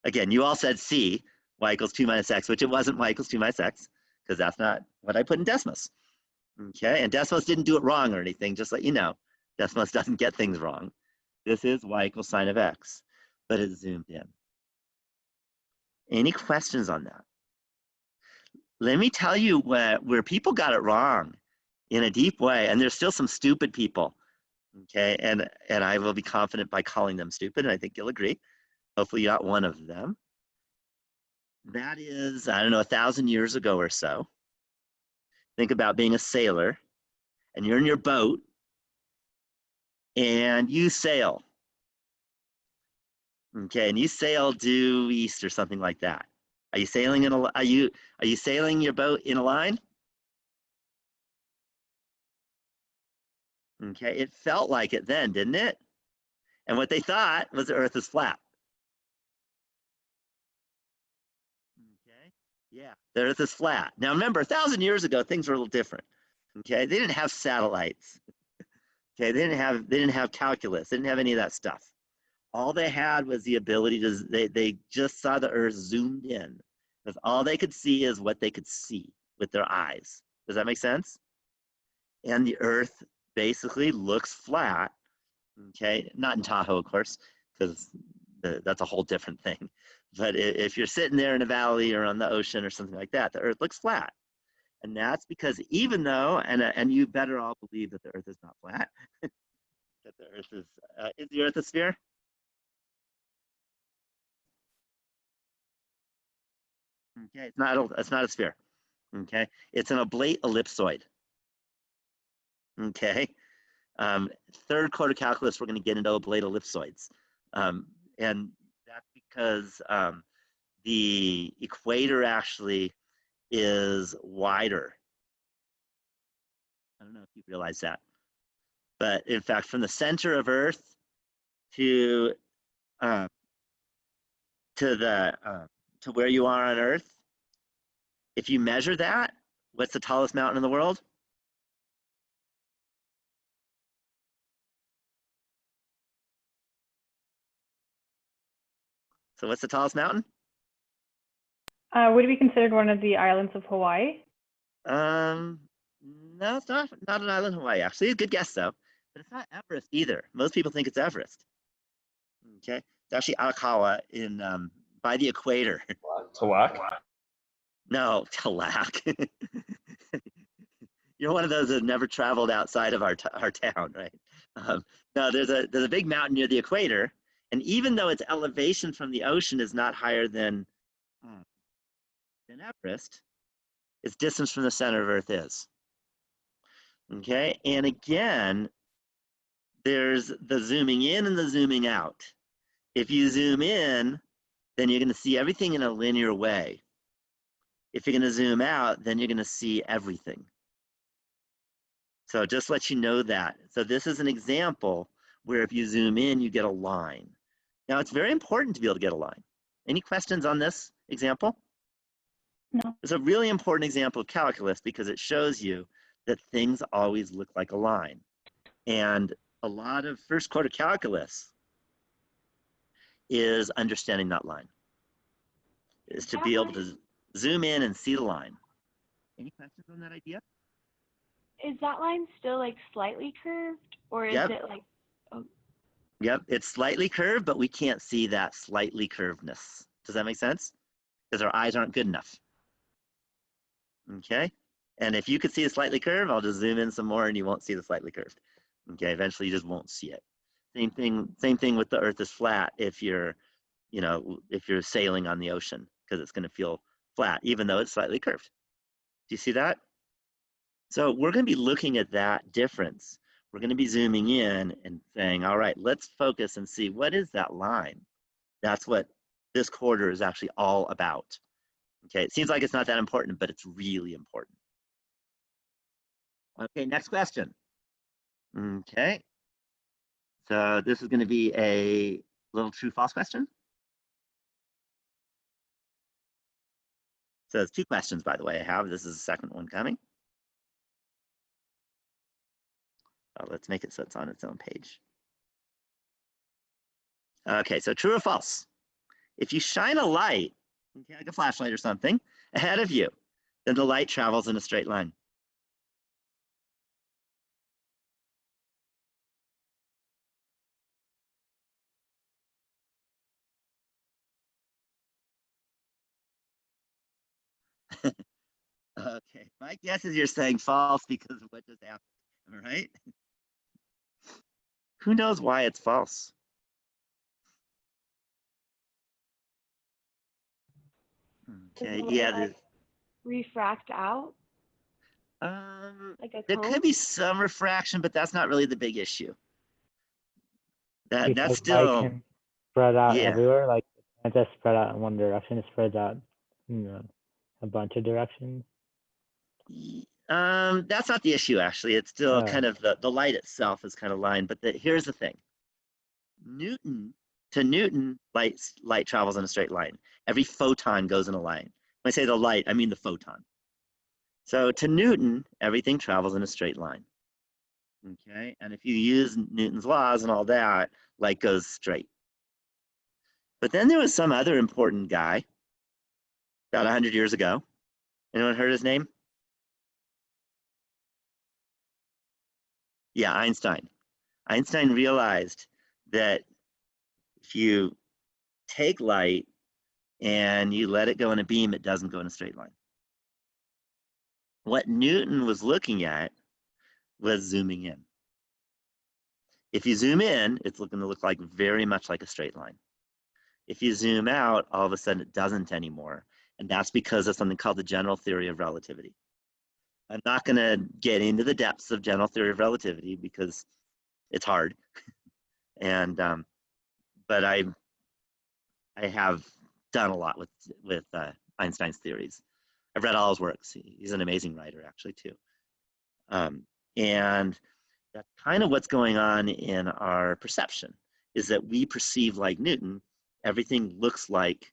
Again, you all said C, y equals 2 minus x, which it wasn't y equals 2 minus x, because that's not what I put in Desmos. Okay, and Desmos didn't do it wrong or anything, just let you know. Desmos doesn't get things wrong. This is y equals sine of x, but it's zoomed in. Any questions on that? Let me tell you where people got it wrong in a deep way, and there's still some stupid people, okay? And I will be confident by calling them stupid, and I think you'll agree. Hopefully you're not one of them. That is, I don't know, 1,000 years ago or so. Think about being a sailor, and you're in your boat, and you sail. Okay, and you sail due east or something like that. Are you sailing in a? Are you sailing your boat in a line? Okay, it felt like it then, didn't it? And what they thought was the Earth is flat. Okay, yeah, the Earth is flat. Now remember, 1,000 years ago, things were a little different. Okay, they didn't have satellites. Okay, they didn't have calculus. They didn't have any of that stuff. All they had was the ability to, they just saw the Earth zoomed in. Because all they could see is what they could see with their eyes. Does that make sense? And the Earth basically looks flat. Okay, not in Tahoe, of course, because that's a whole different thing. But if you're sitting there in a valley or on the ocean or something like that, the Earth looks flat. And that's because even though, and you better all believe that the Earth is not flat, that the Earth is the Earth a sphere? Okay, it's not a sphere. Okay, it's an oblate ellipsoid. Okay, third quarter calculus, we're going to get into oblate ellipsoids. And that's because the equator actually is wider. I don't know if you realize that. But in fact, from the center of Earth to where you are on Earth, if you measure that, What's the tallest mountain in the world? So what's the tallest mountain? Would it be considered one of the islands of Hawaii? No, it's not an island in Hawaii, actually. Good guess, though. But it's not Everest either. Most people think it's Everest. Okay. It's actually Arakawa in by the equator. Talak. No, Talak. You're one of those that have never traveled outside of our town, right? No, there's a big mountain near the equator, and even though its elevation from the ocean is not higher than Everest, its distance from the center of Earth is. Okay, and again, there's the zooming in and the zooming out. If you zoom in, then you're going to see everything in a linear way. If you're going to zoom out, then you're going to see everything. So just let you know that. So this is an example where if you zoom in, you get a line. Now it's very important to be able to get a line. Any questions on this example? No. It's a really important example of calculus because it shows you that things always look like a line. And a lot of first quarter calculus is understanding that line, is to be able to zoom in and see the line. Any questions on that idea? Is that line still like slightly curved, or is Yep. it like, oh, Yep, it's slightly curved, but we can't see that slightly curvedness. Does that make sense? Because our eyes aren't good enough. Okay, and if you could see the slightly curved, I'll just zoom in some more and you won't see the slightly curved. Okay, eventually you just won't see it. Same thing with the Earth is flat if you're, if you're sailing on the ocean, because it's going to feel flat, even though it's slightly curved. Do you see that? So we're going to be looking at that difference. We're going to be zooming in and saying, all right, let's focus and see what is that line. That's what this quarter is actually all about. Okay, it seems like it's not that important, but it's really important. Okay, next question. Okay, so this is going to be a little true false question. So it's 2 questions, by the way, I have. This is the second one coming. Let's make it so it's on its own page. Okay, so true or false? If you shine a light, okay, like a flashlight or something, ahead of you, then the light travels in a straight line. Okay, my guess is you're saying false because of what just happened. Am I right? Who knows why it's false? Okay, does it, yeah, like, refract out like a there cone? could be some refraction, but that's not really the big issue. That's Because light still, can spread out yeah. everywhere. Like it just spread out in one direction. It spreads out, a bunch of directions. That's not the issue, actually. It's still kind of the light itself is kind of line. But here's the thing. To Newton, light travels in a straight line. Every photon goes in a line. When I say the light, I mean the photon. So to Newton, everything travels in a straight line. Okay, and if you use Newton's laws and all that, light goes straight. But then there was some other important guy about 100 years ago. Anyone heard his name? Yeah, Einstein. Einstein realized that if you take light and you let it go in a beam, it doesn't go in a straight line. What Newton was looking at was zooming in. If you zoom in, it's going to look like very much like a straight line. If you zoom out, all of a sudden it doesn't anymore. And that's because of something called the general theory of relativity. I'm not going to get into the depths of general theory of relativity because it's hard. And but I have done a lot with Einstein's theories. I've read all his works. He's an amazing writer, actually, too. And that's kind of what's going on in our perception, is that we perceive like Newton, everything looks like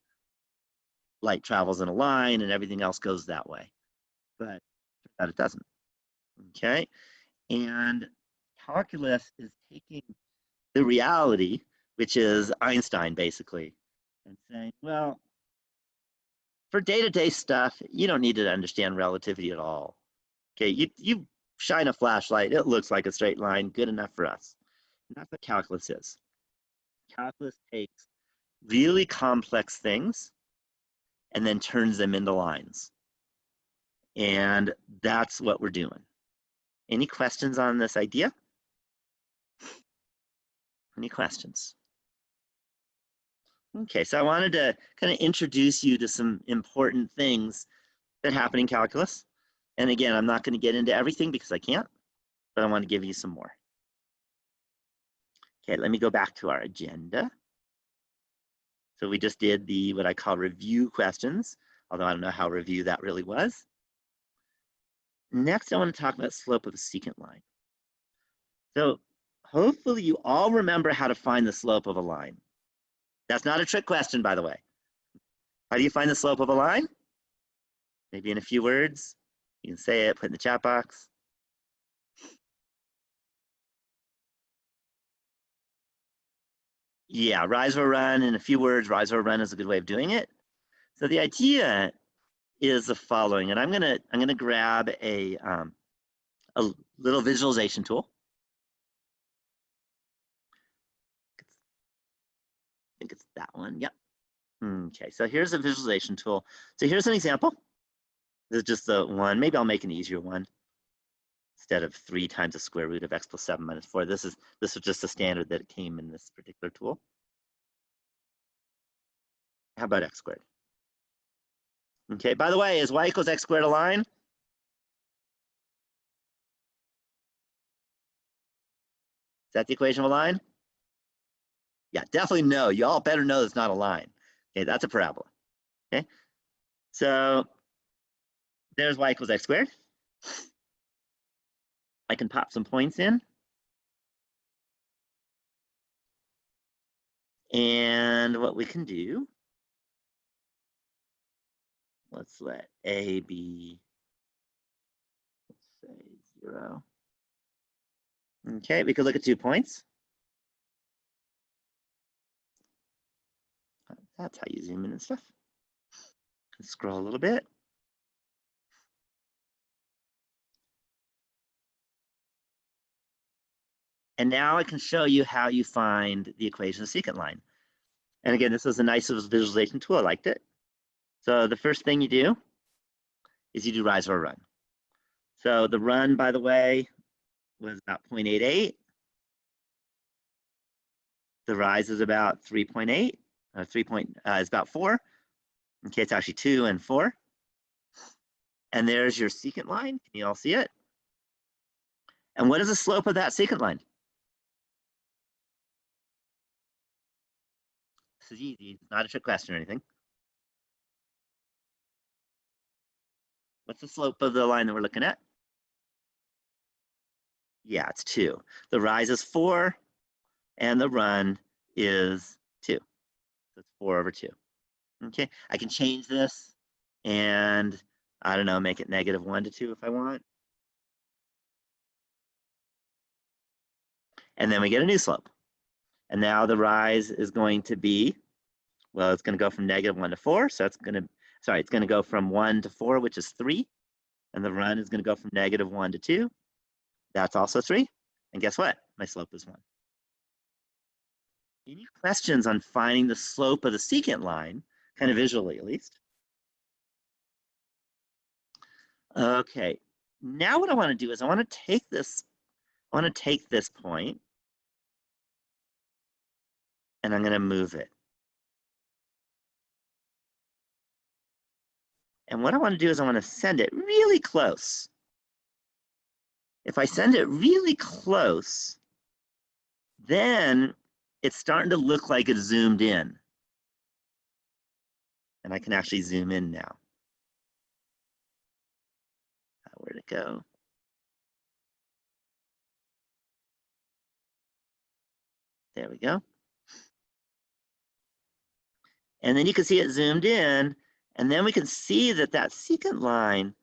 light travels in a line and everything else goes that way. But that it doesn't. Okay, and calculus is taking the reality, which is Einstein basically, and saying, well, for day-to-day stuff, you don't need to understand relativity at all. Okay, you shine a flashlight, it looks like a straight line, good enough for us. And that's what calculus is. Calculus takes really complex things and then turns them into lines. And that's what we're doing. Any questions on this idea? Any questions? Okay, so I wanted to kind of introduce you to some important things that happen in calculus. And again, I'm not going to get into everything because I can't, but I want to give you some more. Okay, let me go back to our agenda. So we just did the what I call review questions, although I don't know how review that really was. Next, I want to talk about slope of a secant line. So hopefully you all remember how to find the slope of a line. That's not a trick question, by the way. How do you find the slope of a line? Maybe in a few words. You can say it, put it in the chat box. Yeah, rise or run in a few words. Rise or run is a good way of doing it. So the idea is the following, and I'm gonna grab a little visualization tool. I think it's that one. Yep. Okay, so here's a visualization tool. So here's an example. This is just the one. Maybe I'll make an easier one. Instead of 3 times the square root of x plus 7 minus 4. This was just a standard that came in this particular tool. How about x squared? Okay, by the way, is y equals x squared a line? Is that the equation of a line? Yeah, definitely no. You all better know it's not a line. Okay, that's a parabola. Okay, so there's y equals x squared. I can pop some points in. And what we can do, let's let a be, let's say 0. Okay, we could look at 2 points. That's how you zoom in and stuff. Let's scroll a little bit. And now I can show you how you find the equation of secant line. And again, this was a nice visualization tool. I liked it. So the first thing you do is you do rise or run. So the run, by the way, was about 0.88. The rise is about 3.8. Is about 4. Okay, it's actually 2 and 4. And there's your secant line. Can you all see it? And what is the slope of that secant line? This is easy. It's not a trick question or anything. What's the slope of the line that we're looking at? Yeah, it's 2. The rise is 4, and the run is 2. So it's 4 over 2. Okay, I can change this, and I don't know, make it -1 to 2 if I want. And then we get a new slope. And now the rise is going to be, well, it's going to go from -1 to 4. So it's going to go from 1 to 4, which is 3. And the run is going to go from -1 to 2. That's also 3. And guess what? My slope is 1. Any questions on finding the slope of the secant line, kind of visually at least? Okay, now what I want to do is I want to take this point and I'm going to move it. And what I want to do is I want to send it really close. If I send it really close, then it's starting to look like it's zoomed in. And I can actually zoom in now. Where'd it go? There we go. And then you can see it zoomed in, and then we can see that that secant line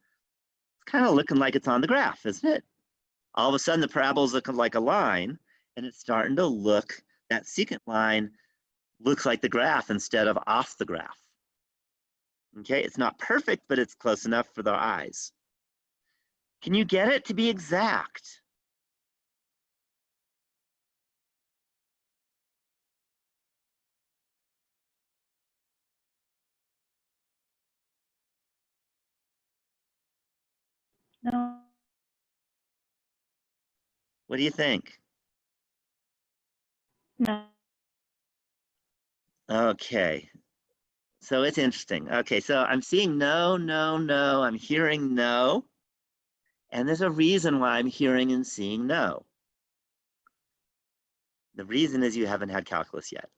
It's kind of looking like it's on the graph, isn't it? All of a sudden, the parabol's looking like a line, and it's starting to look, that secant line looks like the graph instead of off the graph. Okay, it's not perfect, but it's close enough for the eyes. Can you get it to be exact? No. What do you think? No. Okay, so it's interesting. Okay, so I'm seeing no, no, no. I'm hearing no. And there's a reason why I'm hearing and seeing no. The reason is you haven't had calculus yet.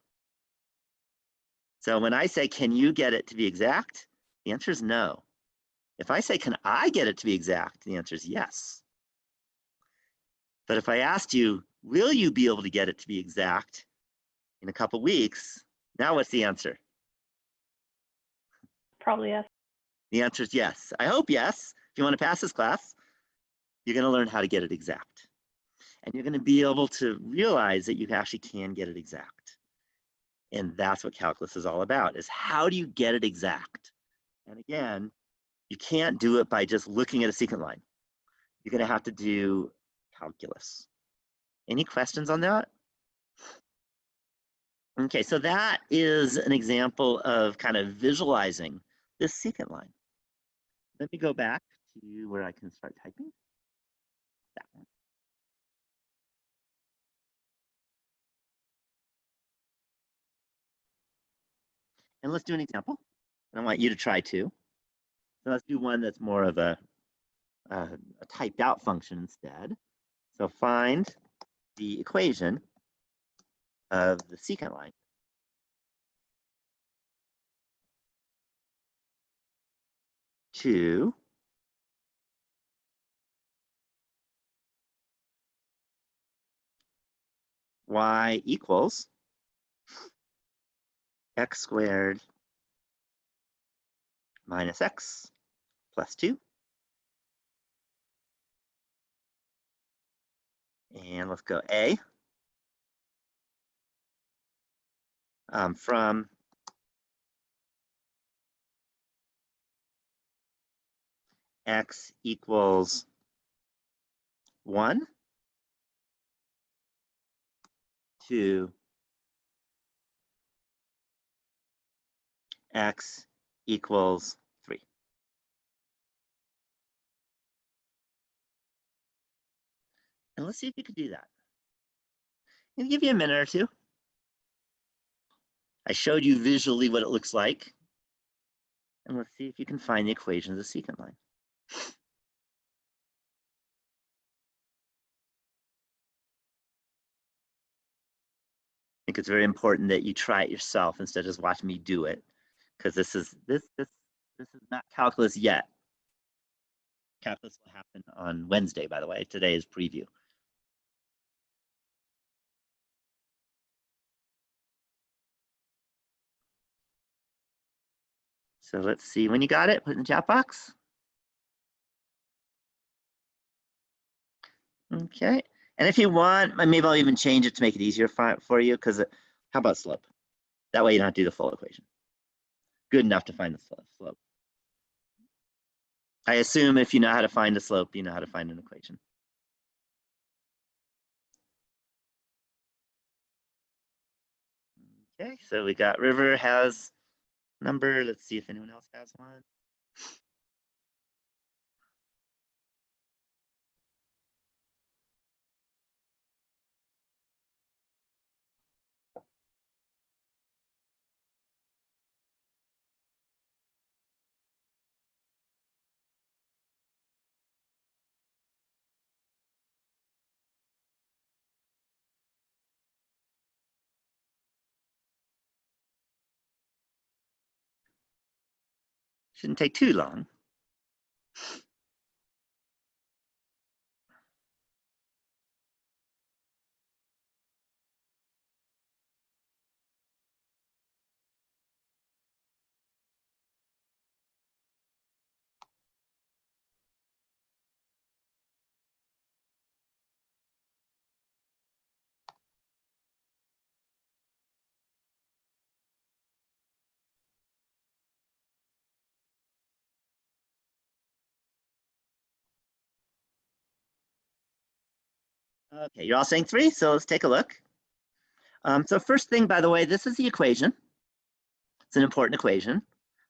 So when I say, can you get it to be exact? The answer is no. If I say, can I get it to be exact? The answer is yes. But if I asked you, will you be able to get it to be exact in a couple weeks? Now what's the answer? Probably yes. The answer is yes. I hope yes. If you want to pass this class, you're going to learn how to get it exact. And you're going to be able to realize that you actually can get it exact. And that's what calculus is all about, is how do you get it exact? And again, you can't do it by just looking at a secant line. You're going to have to do calculus. Any questions on that? Okay, so that is an example of kind of visualizing this secant line. Let me go back to where I can start typing. That one. And let's do an example. And I want you to try too. So let's do one that's more of a typed out function instead. So find the equation of the secant line. To y equals x squared minus x plus 2. And let's go A from x equals 1 to x equals 3. And let's see if you can do that. I'm going to give you a minute or two. I showed you visually what it looks like. And let's see if you can find the equation of the secant line. I think it's very important that you try it yourself instead of just watching me do it, because this is not calculus yet. Calculus will happen on Wednesday, by the way. Today is preview. So let's see, when you got it, put it in the chat box. Okay, and if you want, maybe I'll even change it to make it easier for you, because how about slope? That way you don't have to do the full equation. Good enough to find the slope. I assume if you know how to find a slope, you know how to find an equation. Okay, so we got River has number. Let's see if anyone else has one. Shouldn't take too long. Okay, you're all saying 3, so let's take a look. So first thing, by the way, this is the equation. It's an important equation.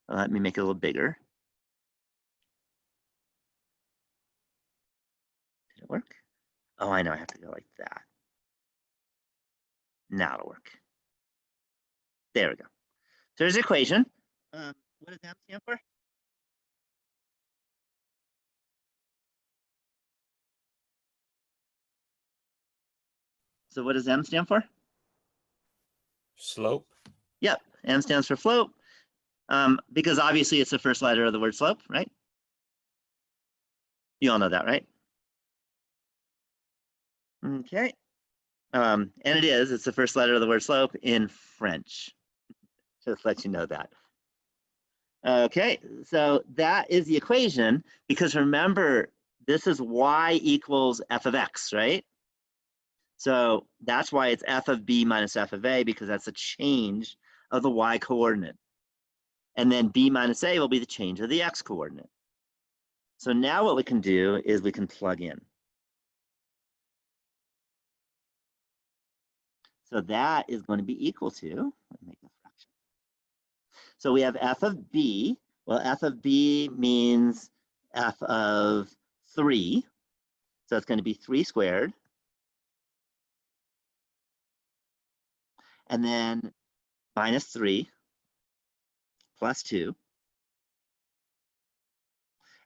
Let me make it a little bigger. Did it work? Oh, I know, I have to go like that. Now it'll work. There we go. So there's the equation. What does M stand for? So what does M stand for? Slope. Yep, M stands for slope, because obviously it's the first letter of the word slope, right? You all know that, right? Okay. And it's the first letter of the word slope in French. Just let you know that. Okay, so that is the equation, because remember, this is y equals f of x, right? So that's why it's f of b minus f of a, because that's a change of the y coordinate. And then b minus a will be the change of the x coordinate. So now what we can do is we can plug in. So that is going to be equal to, let me make a fraction. So we have f of b. Well, f of b means f of 3. So it's going to be 3 squared. And then minus 3 plus 2.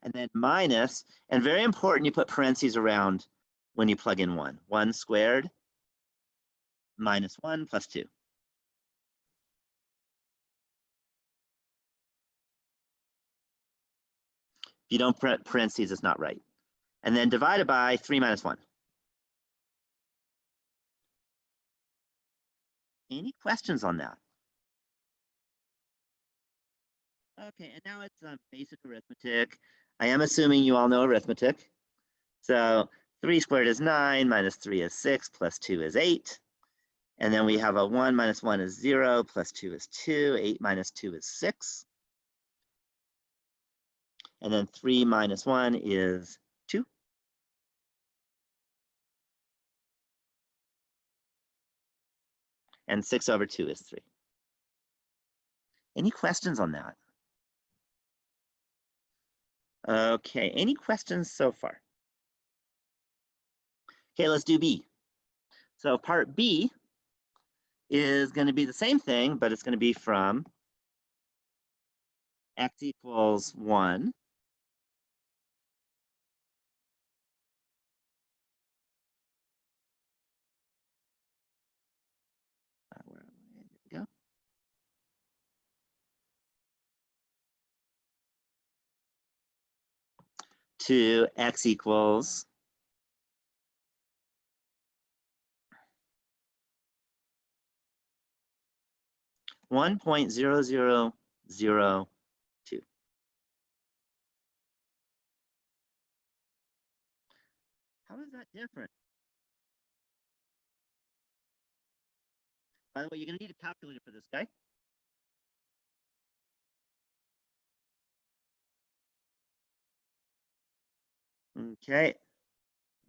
And then minus, and very important, you put parentheses around when you plug in 1. 1 squared minus 1 plus 2. If you don't put parentheses, it's not right. And then divided by 3 minus 1. Any questions on that? Okay, and now it's basic arithmetic. I am assuming you all know arithmetic. So 3 squared is 9, minus 3 is 6, plus 2 is 8. And then we have a 1 minus 1 is 0, plus 2 is 2, 8 minus 2 is 6. And then 3 minus 1 is 2. And 6 over 2 is 3. Any questions on that? Okay, any questions so far? Okay, let's do B. So part B is going to be the same thing, but it's going to be from x equals 1 where we go, to x equals 1.0002. How is that different? By the way, you're going to need a calculator for this guy. Okay.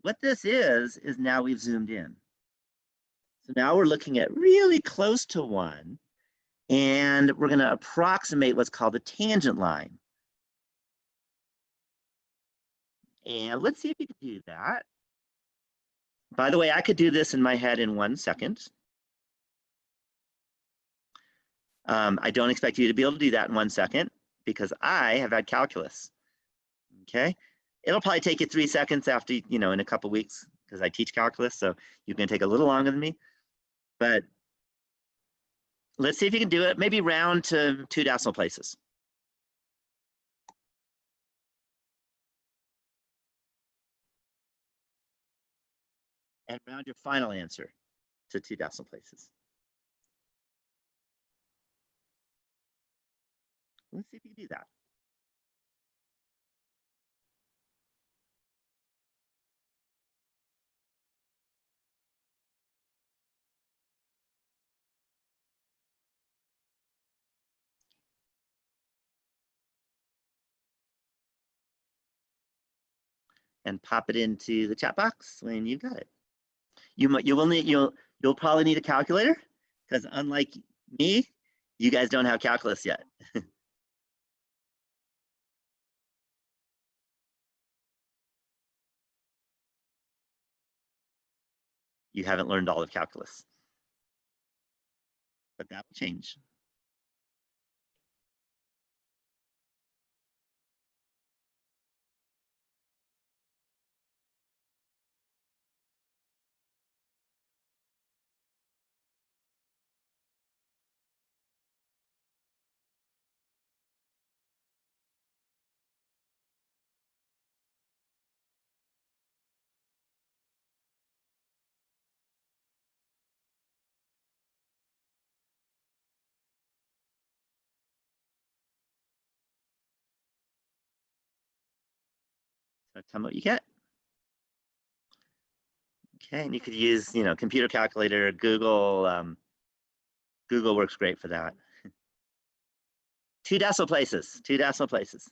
What this is now we've zoomed in. So now we're looking at really close to 1, and we're going to approximate what's called a tangent line. And let's see if you can do that. By the way, I could do this in my head in 1 second. I don't expect you to be able to do that in 1 second because I have had calculus. Okay, it'll probably take you 3 seconds after, in a couple weeks because I teach calculus, so you can take a little longer than me. But let's see if you can do it. Maybe round to 2 decimal places. And round your final answer to 2 decimal places. Let's see if you can do that. And pop it into the chat box when you've got it. You'll probably need a calculator, because unlike me, you guys don't have calculus yet. You haven't learned all of calculus, but that will change. So tell me what you get. Okay, and you could use, computer calculator, Google. Google works great for that. 2 decimal places, 2 decimal places.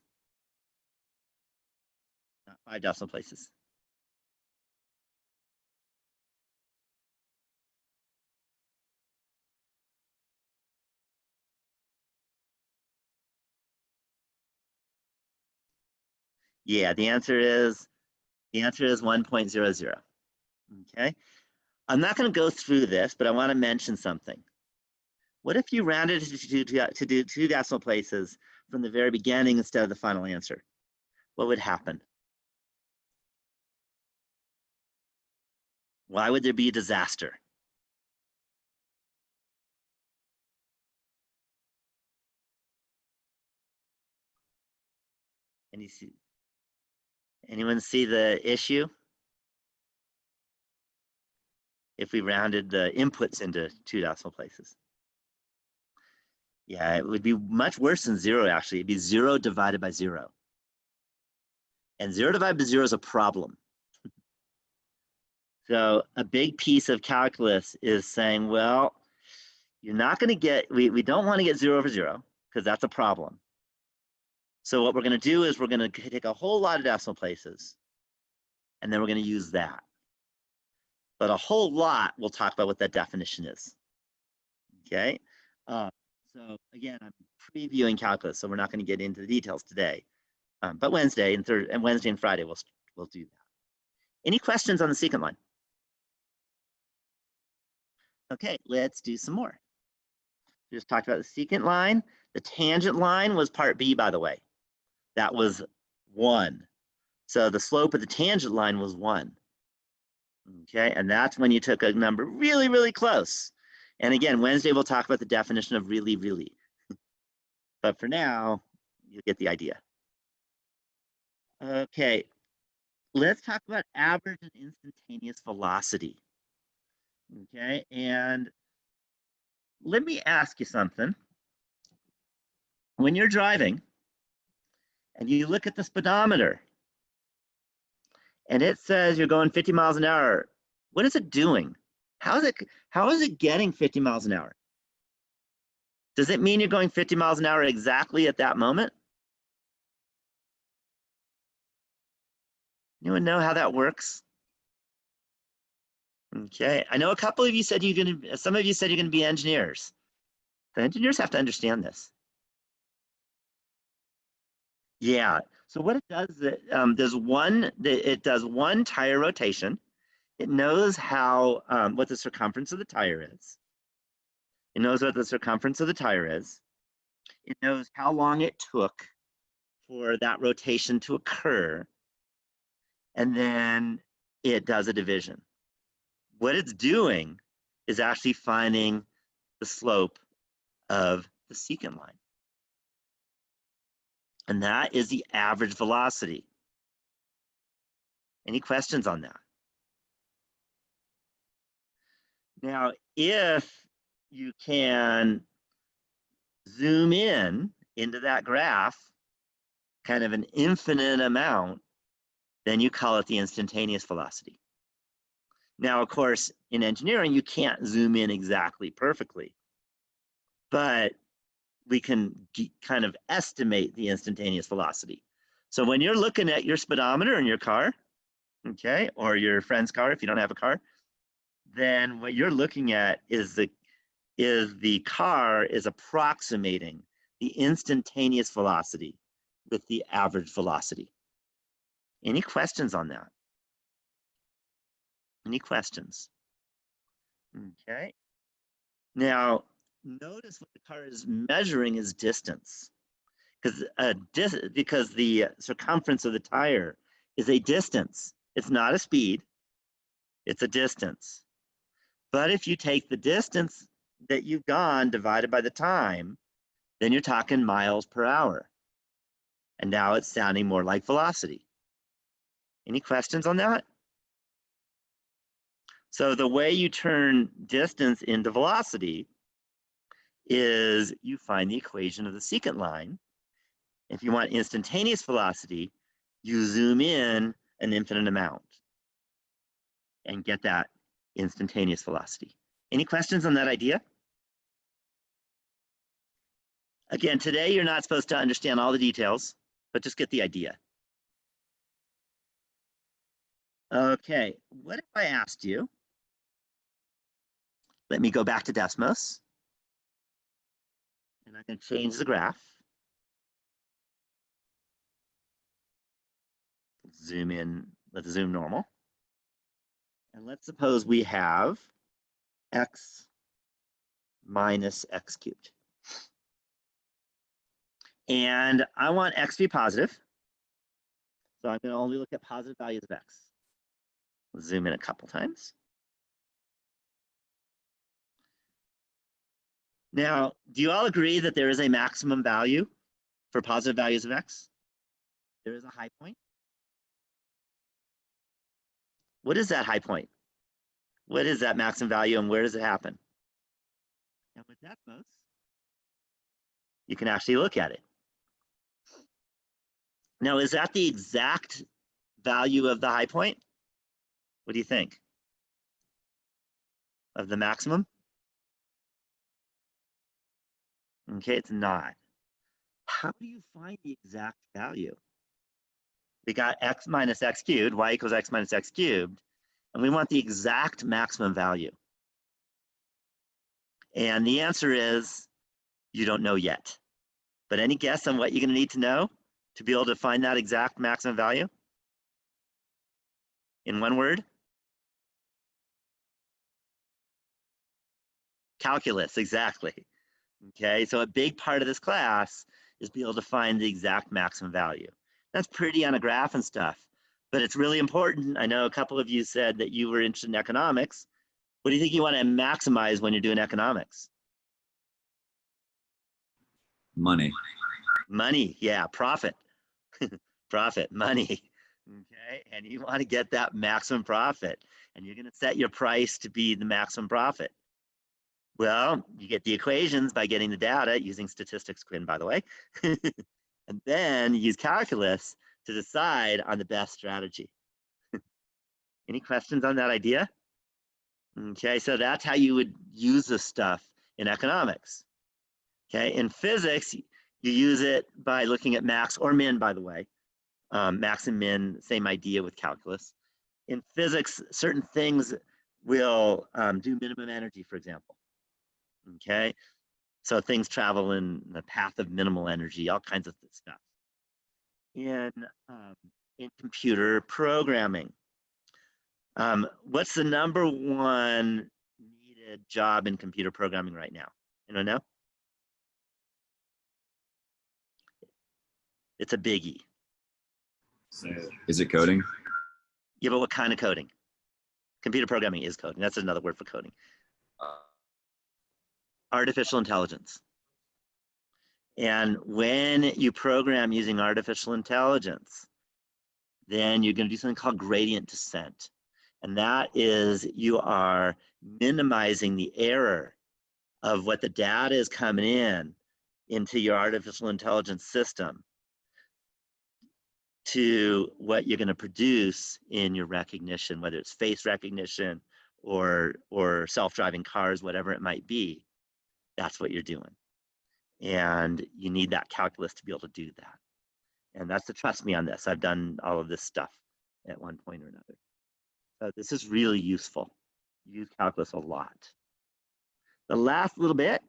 Not 5 decimal places. Yeah, the answer is 1.00. Okay, I'm not going to go through this, but I want to mention something. What if you rounded to do 2 decimal places from the very beginning instead of the final answer? What would happen? Why would there be a disaster? Anyone see the issue? If we rounded the inputs into 2 decimal places. Yeah, it would be much worse than 0, actually. It'd be 0 divided by 0. And 0 divided by 0 is a problem. So a big piece of calculus is saying, well, you're not going to get, we don't want to get 0 over 0, because that's a problem. So what we're going to do is we're going to take a whole lot of decimal places, and then we're going to use that. But a whole lot, we'll talk about what that definition is. Okay. So again, I'm previewing calculus, so we're not going to get into the details today. But Wednesday and Friday, we'll do that. Any questions on the secant line? Okay, let's do some more. We just talked about the secant line. The tangent line was part B, by the way. That was 1. So the slope of the tangent line was 1. Okay, and that's when you took a number really, really close. And again, Wednesday we'll talk about the definition of really, really. But for now, you get the idea. Okay, let's talk about average and instantaneous velocity. Okay, and let me ask you something. When you're driving and you look at the speedometer and it says you're going 50 miles an hour, what is it doing? How is it getting 50 miles an hour? Does it mean you're going 50 miles an hour exactly at that moment? Anyone know how that works? Okay, I know a couple of you said some of you said you're going to be engineers. The engineers have to understand this. Yeah, so what it does is it does one tire rotation. It knows how what the circumference of the tire is. It knows what the circumference of the tire is. It knows how long it took for that rotation to occur. And then it does a division. What it's doing is actually finding the slope of the secant line. And that is the average velocity. Any questions on that? Now, if you can zoom in into that graph, kind of an infinite amount, then you call it the instantaneous velocity. Now, of course, in engineering, you can't zoom in exactly perfectly, but we can kind of estimate the instantaneous velocity. So when you're looking at your speedometer in your car, okay, or your friend's car if you don't have a car, then what you're looking at is the car is approximating the instantaneous velocity with the average velocity. Any questions on that? Any questions? Okay. Now, notice what the car is measuring is distance, because the circumference of the tire is a distance. It's not a speed, it's a distance. But if you take the distance that you've gone divided by the time, then you're talking miles per hour. And now it's sounding more like velocity. Any questions on that? So the way you turn distance into velocity is you find the equation of the secant line. If you want instantaneous velocity, you zoom in an infinite amount and get that instantaneous velocity. Any questions on that idea? Again, today you're not supposed to understand all the details, but just get the idea. Okay, what if I asked you, let me go back to Desmos, and I can change the graph. Zoom in, let's zoom normal. And let's suppose we have x minus x cubed. And I want x to be positive. So I'm going to only look at positive values of x. Let's zoom in a couple times. Now, do you all agree that there is a maximum value for positive values of x? There is a high point. What is that high point? What is that maximum value and where does it happen? And with Desmos, you can actually look at it. Now, is that the exact value of the high point? What do you think? Of the maximum? Okay, it's not. How do you find the exact value? We got x minus x cubed, y equals x minus x cubed, and we want the exact maximum value. And the answer is, you don't know yet. But any guess on what you're going to need to know to be able to find that exact maximum value? In one word? Calculus, exactly. Okay, so a big part of this class is be able to find the exact maximum value. That's pretty on a graph and stuff, but it's really important. I know a couple of you said that you were interested in economics. What do you think you want to maximize when you're doing economics? Money. Money, yeah, profit. Profit, money. Okay, and you want to get that maximum profit, and you're going to set your price to be the maximum profit. Well, you get the equations by getting the data using statistics, Quinn, by the way. And then you use calculus to decide on the best strategy. Any questions on that idea? Okay, so that's how you would use this stuff in economics. Okay, in physics, you use it by looking at max or min, by the way. Max and min, same idea with calculus. In physics, certain things will do minimum energy, for example. Okay, so things travel in the path of minimal energy, all kinds of stuff. In computer programming, what's the #1 needed job in computer programming right now? Anyone know? It's a biggie. Is it coding? Yeah, but what kind of coding? Computer programming is coding. That's another word for coding. Artificial intelligence. And when you program using artificial intelligence, then you're going to do something called gradient descent. And that is you are minimizing the error of what the data is coming in into your artificial intelligence system to what you're going to produce in your recognition, whether it's face recognition or self-driving cars, whatever it might be. That's what you're doing. And you need that calculus to be able to do that. And that's to trust me on this. I've done all of this stuff at one point or another. So this is really useful. use calculus a lot. The last little bit,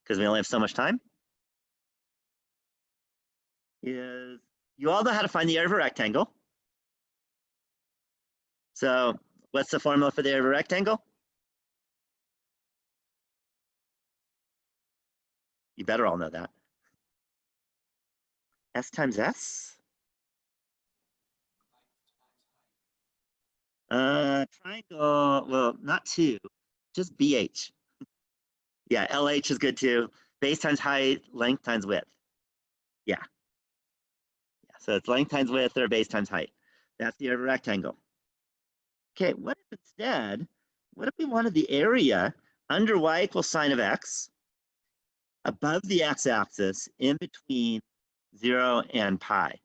because we only have so much time, is you all know how to find the area of a rectangle. So what's the formula for the area of a rectangle? You better all know that. S times S. Triangle, well, not 2, just BH. Yeah, LH is good too. Base times height, length times width. Yeah. So it's length times width or base times height. That's the area of a rectangle. Okay, what if instead, what if we wanted the area under y equals sine of x above the x-axis in between 0 and pi?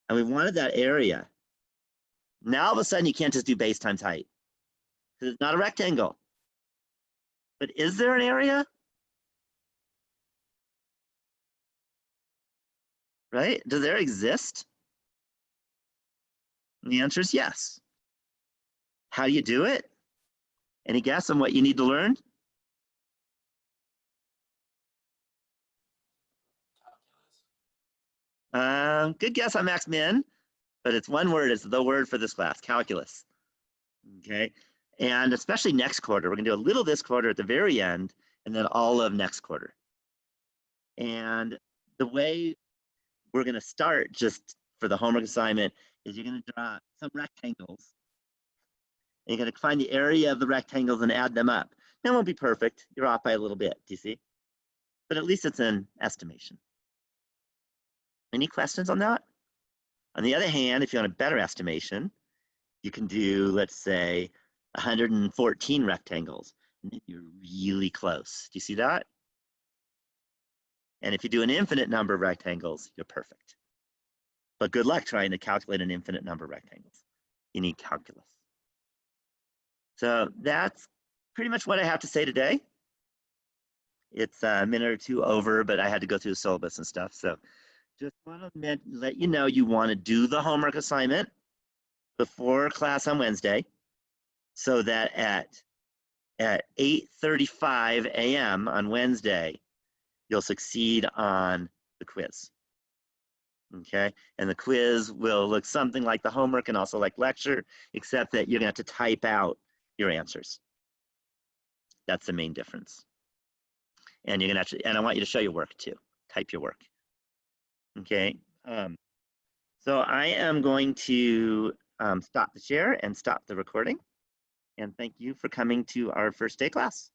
And we wanted that area. Now all of a sudden you can't just do base times height because it's not a rectangle. But is there an area? Right? Does there exist? And the answer is yes. How do you do it? Any guess on what you need to learn? Good guess on max min, but it's one word. It's the word for this class, calculus. Okay, and especially next quarter, we're gonna do a little this quarter at the very end, and then all of next quarter. And the way we're gonna start, just for the homework assignment, is you're gonna draw some rectangles. And you're gonna find the area of the rectangles and add them up. It won't be perfect. You're off by a little bit. Do you see? But at least it's an estimation. Any questions on that? On the other hand, if you want a better estimation, you can do, let's say, 114 rectangles. And then you're really close. Do you see that? And if you do an infinite number of rectangles, you're perfect. But good luck trying to calculate an infinite number of rectangles. You need calculus. So that's pretty much what I have to say today. It's a minute or two over, but I had to go through the syllabus and stuff. So just want to let you know you want to do the homework assignment before class on Wednesday, so that at 8:35 a.m. on Wednesday, you'll succeed on the quiz. Okay, and the quiz will look something like the homework and also like lecture, except that you're gonna have to type out your answers. That's the main difference. And you're gonna actually, and I want you to show your work too. Type your work. Okay. So I am going to stop the share and stop the recording. And thank you for coming to our first day class.